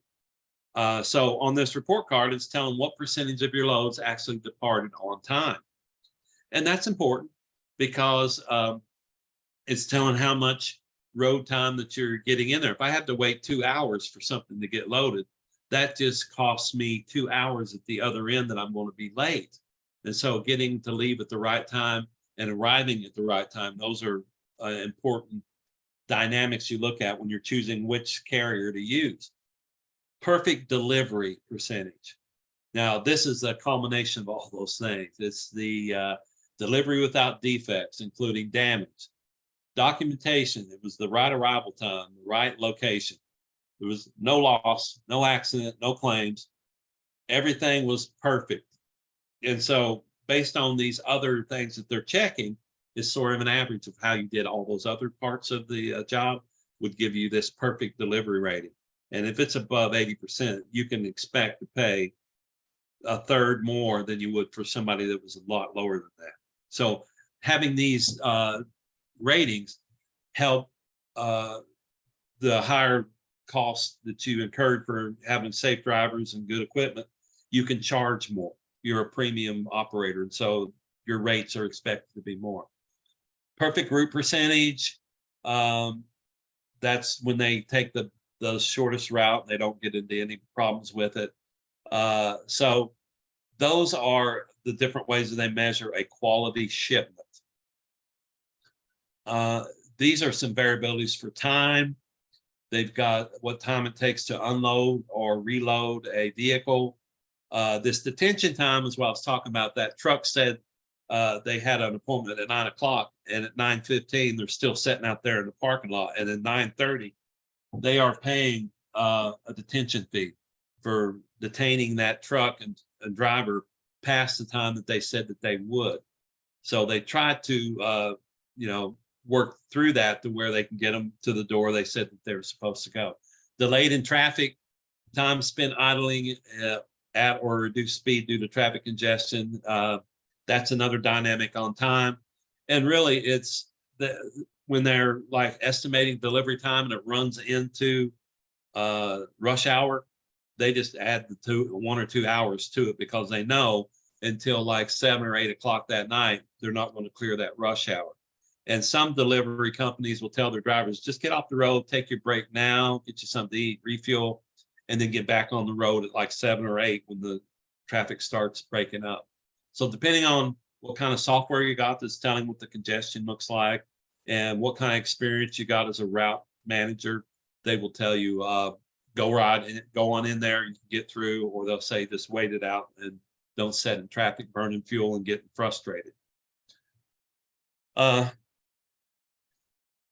So on this report card, it's telling what percentage of your loads actually departed on time. And that's important because it's telling how much road time that you're getting in there. If I have to wait 2 hours for something to get loaded, that just costs me 2 hours at the other end that I'm going to be late. And so getting to leave at the right time and arriving at the right time, those are important dynamics you look at when you're choosing which carrier to use. Perfect delivery percentage. Now, this is a culmination of all those things. It's the delivery without defects, including damage. Documentation, it was the right arrival time, the right location. There was no loss, no accident, no claims. Everything was perfect. And so based on these other things that they're checking, is sort of an average of how you did all those other parts of the job would give you this perfect delivery rating. And if it's above 80%, you can expect to pay a third more than you would for somebody that was a lot lower than that. So having these ratings help the higher costs that you incurred for having safe drivers and good equipment, you can charge more. You're a premium operator, and so your rates are expected to be more. Perfect route percentage, that's when they take the shortest route. They don't get into any problems with it. So those are the different ways that they measure a quality shipment. These are some variabilities for time. They've got what time it takes to unload or reload a vehicle. This detention time is what I was talking about. That truck said they had an appointment at 9 o'clock, and at 9:15, they're still sitting out there in the parking lot. And at 9:30, they are paying a detention fee for detaining that truck and driver past the time that they said that they would. So they tried to, work through that to where they can get them to the door they said that they were supposed to go. Delayed in traffic, time spent idling at or reduced speed due to traffic congestion. That's another dynamic on time. And really it's when they're like estimating delivery time and it runs into rush hour, they just add the 1 or 2 hours to it because they know until like 7 or 8 o'clock that night, they're not going to clear that rush hour. And some delivery companies will tell their drivers, just get off the road, take your break now, get you something to eat, refuel, and then get back on the road at like 7 or 8 when the traffic starts breaking up. So depending on what kind of software you got that's telling what the congestion looks like and what kind of experience you got as a route manager, they will tell you, go on in there, you can get through, or they'll say just wait it out and don't sit in traffic burning fuel and getting frustrated.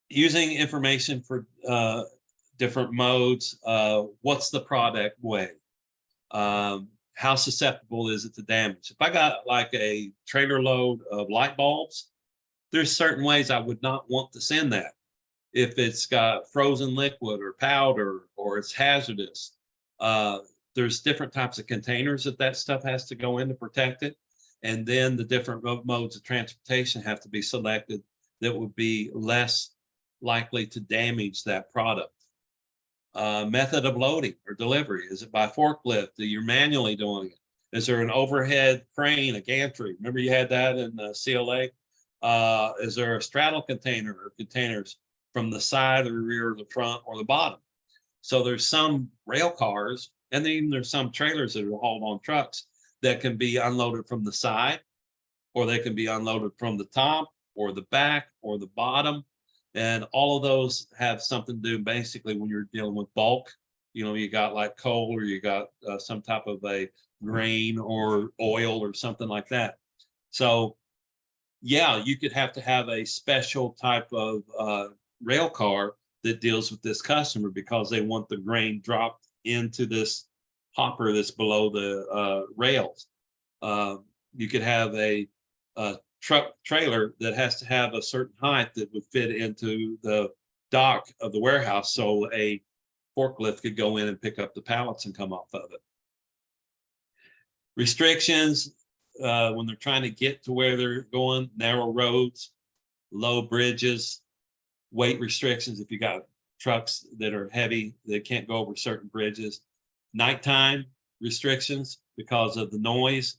Using information for different modes, what's the product weigh? How susceptible is it to damage? If I got like a trailer load of light bulbs, there's certain ways I would not want to send that. If it's got frozen liquid or powder or it's hazardous, there's different types of containers that stuff has to go in to protect it. And then the different modes of transportation have to be selected that would be less likely to damage that product. Method of loading or delivery. Is it by forklift? Are you manually doing it? Is there an overhead crane, a gantry? Remember you had that in CLA? Is there a straddle container or containers from the side or the rear or the front or the bottom? So there's some rail cars, and then there's some trailers that are hauled on trucks that can be unloaded from the side, or they can be unloaded from the top or the back or the bottom. And all of those have something to do basically when you're dealing with bulk. You know, you got like coal or you got some type of a grain or oil or something like that. So yeah, you could have to have a special type of rail car that deals with this customer because they want the grain dropped into this hopper that's below the rails. You could have a truck trailer that has to have a certain height that would fit into the dock of the warehouse so a forklift could go in and pick up the pallets and come off of it. Restrictions, when they're trying to get to where they're going, narrow roads, low bridges, weight restrictions if you got trucks that are heavy that can't go over certain bridges, nighttime restrictions because of the noise.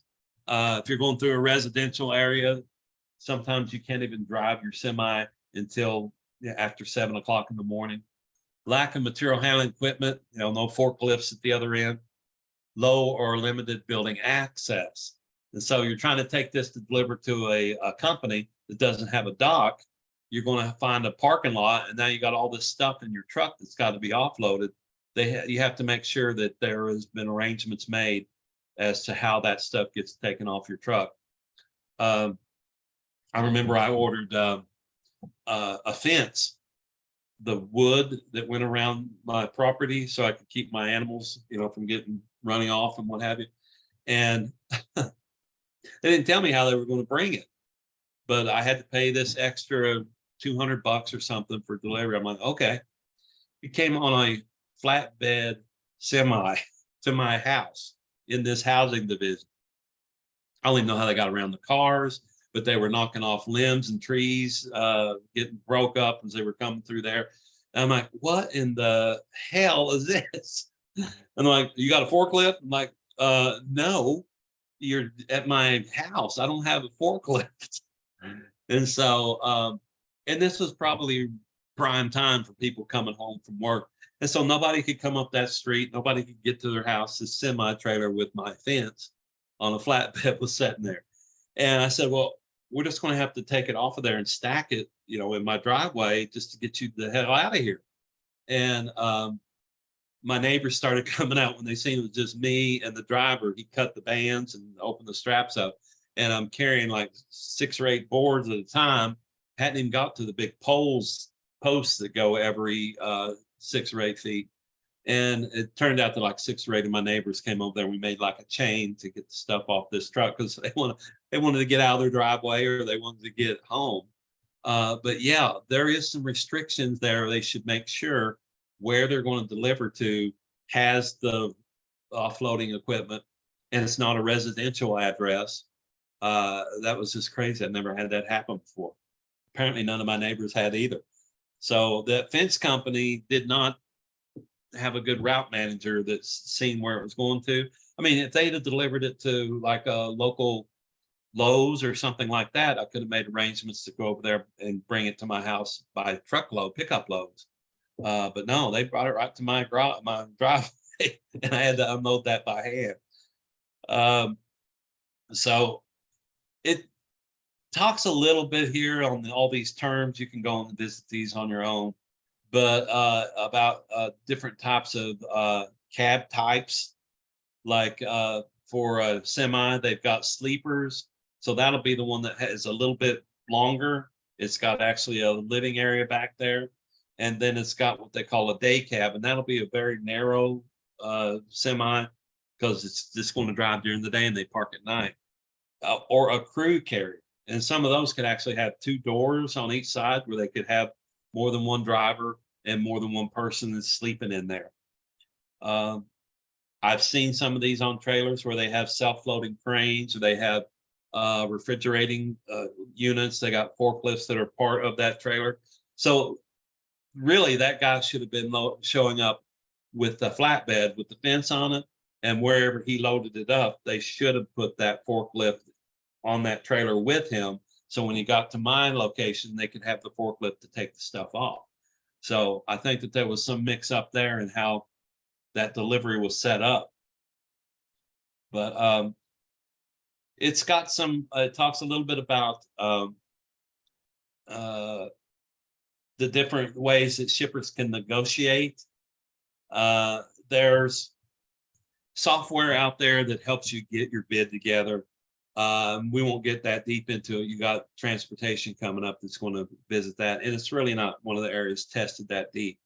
If you're going through a residential area, sometimes you can't even drive your semi until after 7 o'clock in the morning. Lack of material handling equipment, no forklifts at the other end. Low or limited building access. And so you're trying to take this to deliver to a company that doesn't have a dock. You're going to find a parking lot, and now you got all this stuff in your truck that's got to be offloaded. You have to make sure that there has been arrangements made as to how that stuff gets taken off your truck. I remember I ordered a fence, the wood that went around my property so I could keep my animals, from running off and what have you. And they didn't tell me how they were going to bring it, but I had to pay this extra $200 or something for delivery. I'm like, okay. It came on a flatbed semi to my house in this housing division. I don't even know how they got around the cars, but they were knocking off limbs and trees, getting broke up as they were coming through there. And I'm like, what in the hell is this? And I'm like, you got a forklift? I'm like, no, you're at my house. I don't have a forklift. And so, and this was probably prime time for people coming home from work. And so nobody could come up that street. Nobody could get to their house. This semi-trailer with my fence on a flatbed was sitting there. And I said, well, we're just going to have to take it off of there and stack it, in my driveway just to get you the hell out of here. And my neighbors started coming out when they seen it was just me and the driver. He cut the bands and opened the straps up. And I'm carrying like 6 or 8 boards at a time. Hadn't even got to the big posts that go every 6 or 8 feet. And it turned out that like 6 or 8 of my neighbors came over there. We made like a chain to get the stuff off this truck because they wanted to get out of their driveway or they wanted to get home. But yeah, there is some restrictions there. They should make sure where they're going to deliver to has the offloading equipment and it's not a residential address. That was just crazy. I've never had that happen before. apparently none of my neighbors had either. So the fence company did not have a good route manager that's seen where it was going to. I mean, if they'd have delivered it to like a local Lowe's or something like that, I could have made arrangements to go over there and bring it to my house by truckload, pickup loads. But no, they brought it right to my driveway, and I had to unload that by hand. Um, so it talks a little bit here on all these terms. You can go and visit these on your own, but about different types of cab types, like for a semi, they've got sleepers. So that'll be the one that has a little bit longer. It's got actually a living area back there. And then it's got what they call a day cab, and that'll be a very narrow semi because it's just going to drive during the day and they park at night. Or a crew carrier. And some of those could actually have two doors on each side where they could have more than one driver and more than one person that's sleeping in there. I've seen some of these on trailers where they have self-loading cranes, or they have refrigerating units. They got forklifts that are part of that trailer. So really, that guy should have been showing up with the flatbed with the fence on it, and wherever he loaded it up, they should have put that forklift on that trailer with him. So when he got to my location, they could have the forklift to take the stuff off. So I think that there was some mix up there in how that delivery was set up. But it's got some, it talks a little bit about the different ways that shippers can negotiate. There's software out there that helps you get your bid together. We won't get that deep into it. You got transportation coming up that's going to visit that. And it's really not one of the areas tested that deep.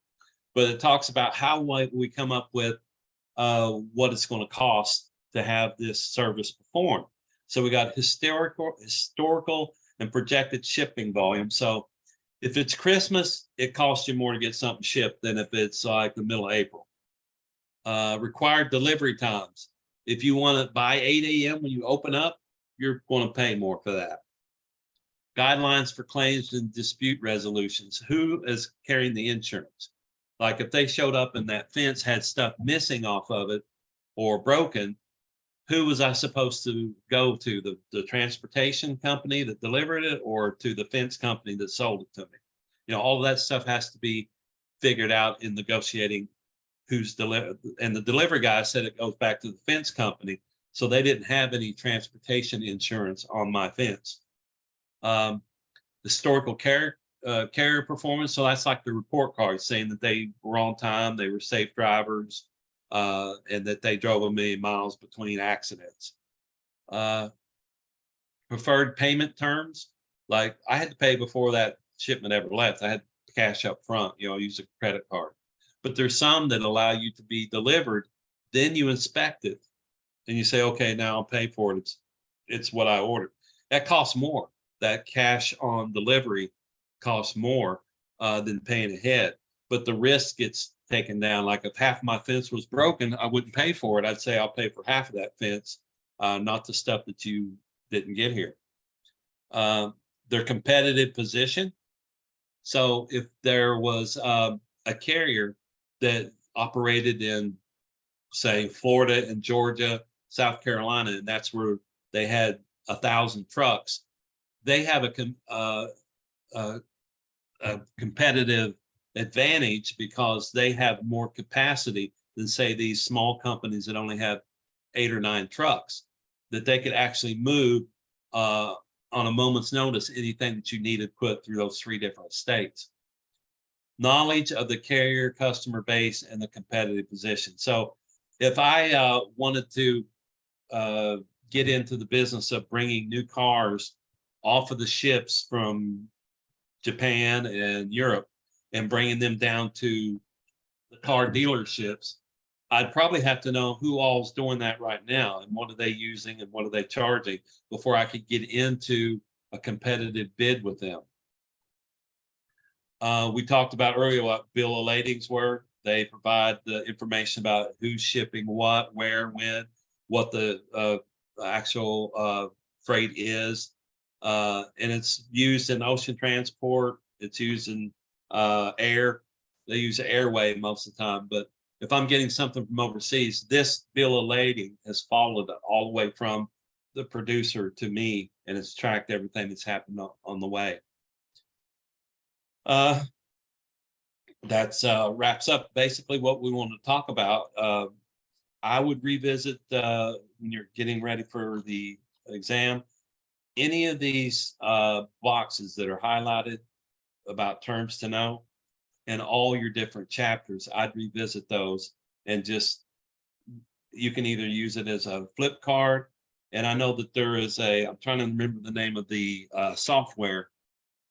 But it talks about how we come up with what it's going to cost to have this service performed. So we got historical and projected shipping volume. So if it's Christmas, it costs you more to get something shipped than if it's like the middle of April. Required delivery times. If you want it by 8 a.m. when you open up, you're going to pay more for that. Guidelines for claims and dispute resolutions. Who is carrying the insurance? Like if they showed up and that fence had stuff missing off of it or broken, who was I supposed to go to? The transportation company that delivered it, or to the fence company that sold it to me? You know, all of that stuff has to be figured out in negotiating who's delivered. And the delivery guy said it goes back to the fence company. So they didn't have any transportation insurance on my fence. Historical carrier performance. So that's like the report card saying that they were on time, they were safe drivers, and that they drove 1 million miles between accidents. Preferred payment terms. Like I had to pay before that shipment ever left. I had cash up front, use a credit card. But there's some that allow you to be delivered, then you inspect it and you say, okay, now I'll pay for it. It's what I ordered. That costs more. That cash on delivery costs more than paying ahead. But the risk gets taken down. Like if half my fence was broken, I wouldn't pay for it. I'd say I'll pay for half of that fence, not the stuff that you didn't get here. Their competitive position. So if there was a carrier that operated in, say, Florida and Georgia, South Carolina, and that's where they had 1,000 trucks, they have a competitive advantage because they have more capacity than, say, these small companies that only have 8 or 9 trucks, that they could actually move on a moment's notice anything that you needed put through those 3 different states. Knowledge of the carrier customer base and the competitive position. So if I wanted to get into the business of bringing new cars off of the ships from Japan and Europe and bringing them down to the car dealerships, I'd probably have to know who all's doing that right now and what are they using and what are they charging before I could get into a competitive bid with them. We talked about earlier what bill of ladings were. They provide the information about who's shipping what, where, when, what the actual freight is. And it's used in ocean transport. It's used in air. They use airway most of the time. But if I'm getting something from overseas, this bill of lading has followed it all the way from the producer to me, and it's tracked everything that's happened on the way. That's wraps up basically what we want to talk about. I would revisit when you're getting ready for the exam, any of these boxes that are highlighted about terms to know and all your different chapters. I'd revisit those and just, you can either use it as a flip card. And I know that there is I'm trying to remember the name of the software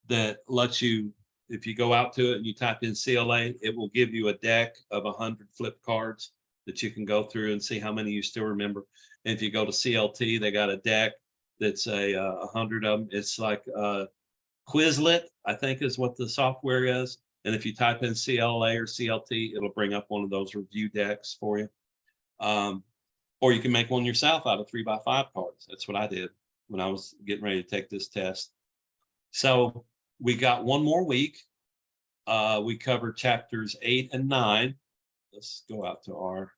that lets you, if you go out to it and you type in CLA, it will give you a deck of 100 flip cards that you can go through and see how many you still remember. And if you go to CLT, they got a deck that's 100 of them. It's like Quizlet, I think is what the software is. And if you type in CLA or CLT, it'll bring up one of those review decks for you. Or you can make one yourself out of 3x5 cards. That's what I did when I was getting ready to take this test. So we got one more week. We covered chapters 8 and 9. Let's go out to our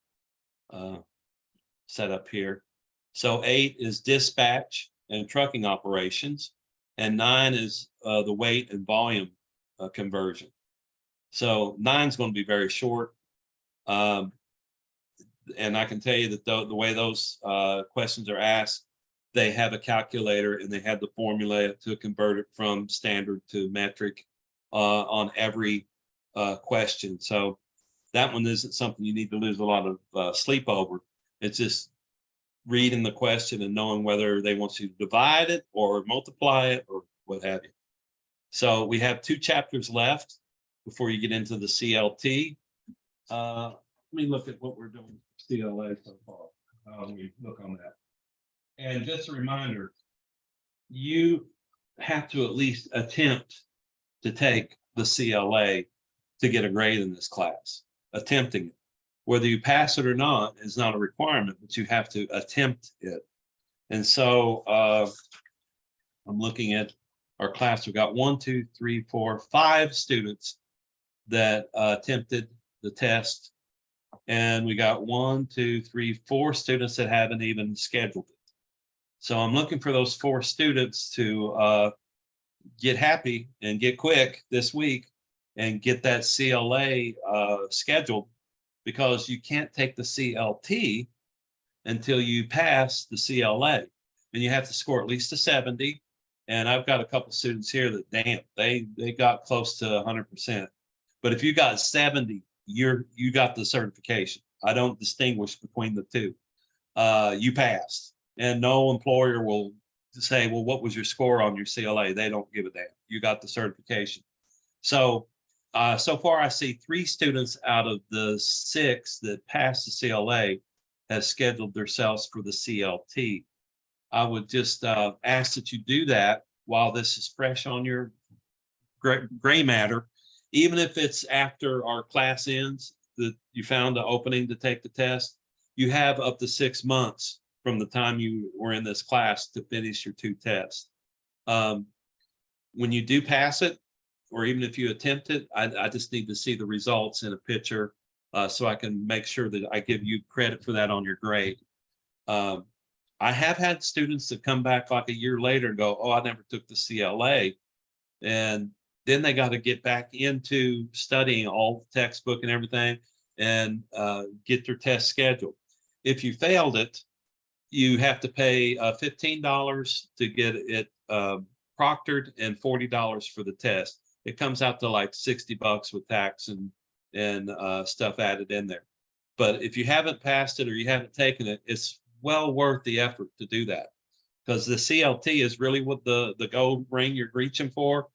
setup here. So 8 is dispatch and trucking operations, and 9 is the weight and volume conversion. So 9 is going to be very short. And I can tell you that the way those questions are asked, they have a calculator and they have the formula to convert it from standard to metric on every question. So that one isn't something you need to lose a lot of sleep over. It's just reading the question and knowing whether they want you to divide it or multiply it or what have you. So we have 2 chapters left before you get into the CLT. Let me look at what we're doing for CLA so far. Let me look on that. And just a reminder, you have to at least attempt to take the CLA to get a grade in this class. Attempting it. Whether you pass it or not is not a requirement, but you have to attempt it. And so I'm looking at our class. We've got 1, 2, 3, 4, 5 students that attempted the test. And we got 1, 2, 3, 4 students that haven't even scheduled it. So I'm looking for those 4 students to get happy and get quick this week and get that CLA scheduled, because you can't take the CLT until you pass the CLA, and you have to score at least a 70. And I've got a couple students here that, damn, they got close to 100%. But if you got 70, you got the certification. I don't distinguish between the two. You passed, and no employer will say, well, what was your score on your CLA? They don't give a damn. You got the certification. So so far, I see 3 students out of the 6 that passed the CLA have scheduled themselves for the CLT. I would just ask that you do that while this is fresh on your gray matter, even if it's after our class ends, that you found the opening to take the test. You have up to 6 months from the time you were in this class to finish your 2 tests. When you do pass it, or even if you attempt it, I just need to see the results in a picture so I can make sure that I give you credit for that on your grade. I have had students that come back like a year later and go, oh, I never took the CLA. And then they got to get back into studying all the textbook and everything and get their test scheduled. If you failed it, you have to pay $15 to get it proctored and $40 for the test. It comes out to like $60 with tax and stuff added in there. But if you haven't passed it or you haven't taken it, it's well worth the effort to do that, because the CLT is really what the gold ring you're reaching for.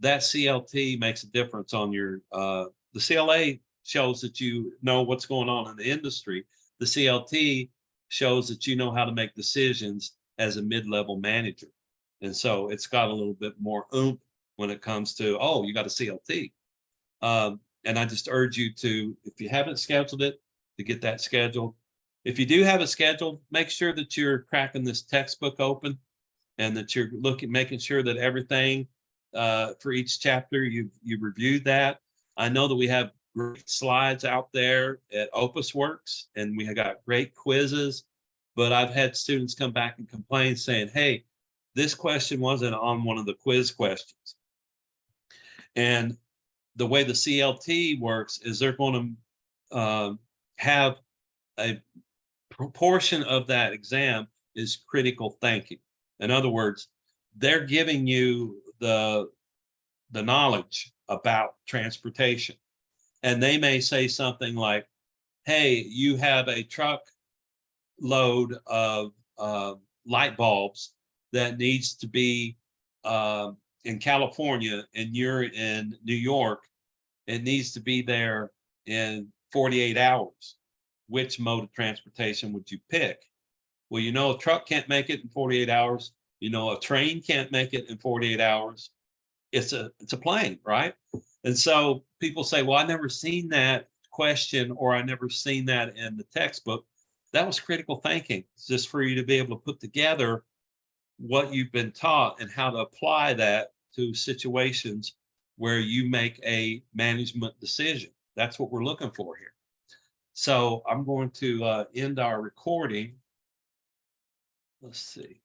That CLT makes a difference on your the CLA shows that you know what's going on in the industry. The CLT shows that you know how to make decisions as a mid-level manager. And so it's got a little bit more oomph when it comes to, oh, you got a CLT. And I just urge you to, if you haven't scheduled it, to get that scheduled. If you do have it scheduled, make sure that you're cracking this textbook open and that you're making sure that everything for each chapter you've reviewed that. I know that we have great slides out there at Opus Works, and we have got great quizzes, but I've had students come back and complain saying, hey, this question wasn't on one of the quiz questions. And the way the CLT works is they're going to have a proportion of that exam is critical thinking. In other words, they're giving you the knowledge about transportation. And they may say something like, hey, you have a truck load of light bulbs that needs to be in California and you're in New York. It needs to be there in 48 hours. Which mode of transportation would you pick? Well, you know, a truck can't make it in 48 hours. You know, a train can't make it in 48 hours. It's a plane, right? And so people say, well, I never seen that question, or I never seen that in the textbook. That was critical thinking. It's just for you to be able to put together what you've been taught and how to apply that to situations where you make a management decision. That's what we're looking for here. So I'm going to end our recording. Let's see.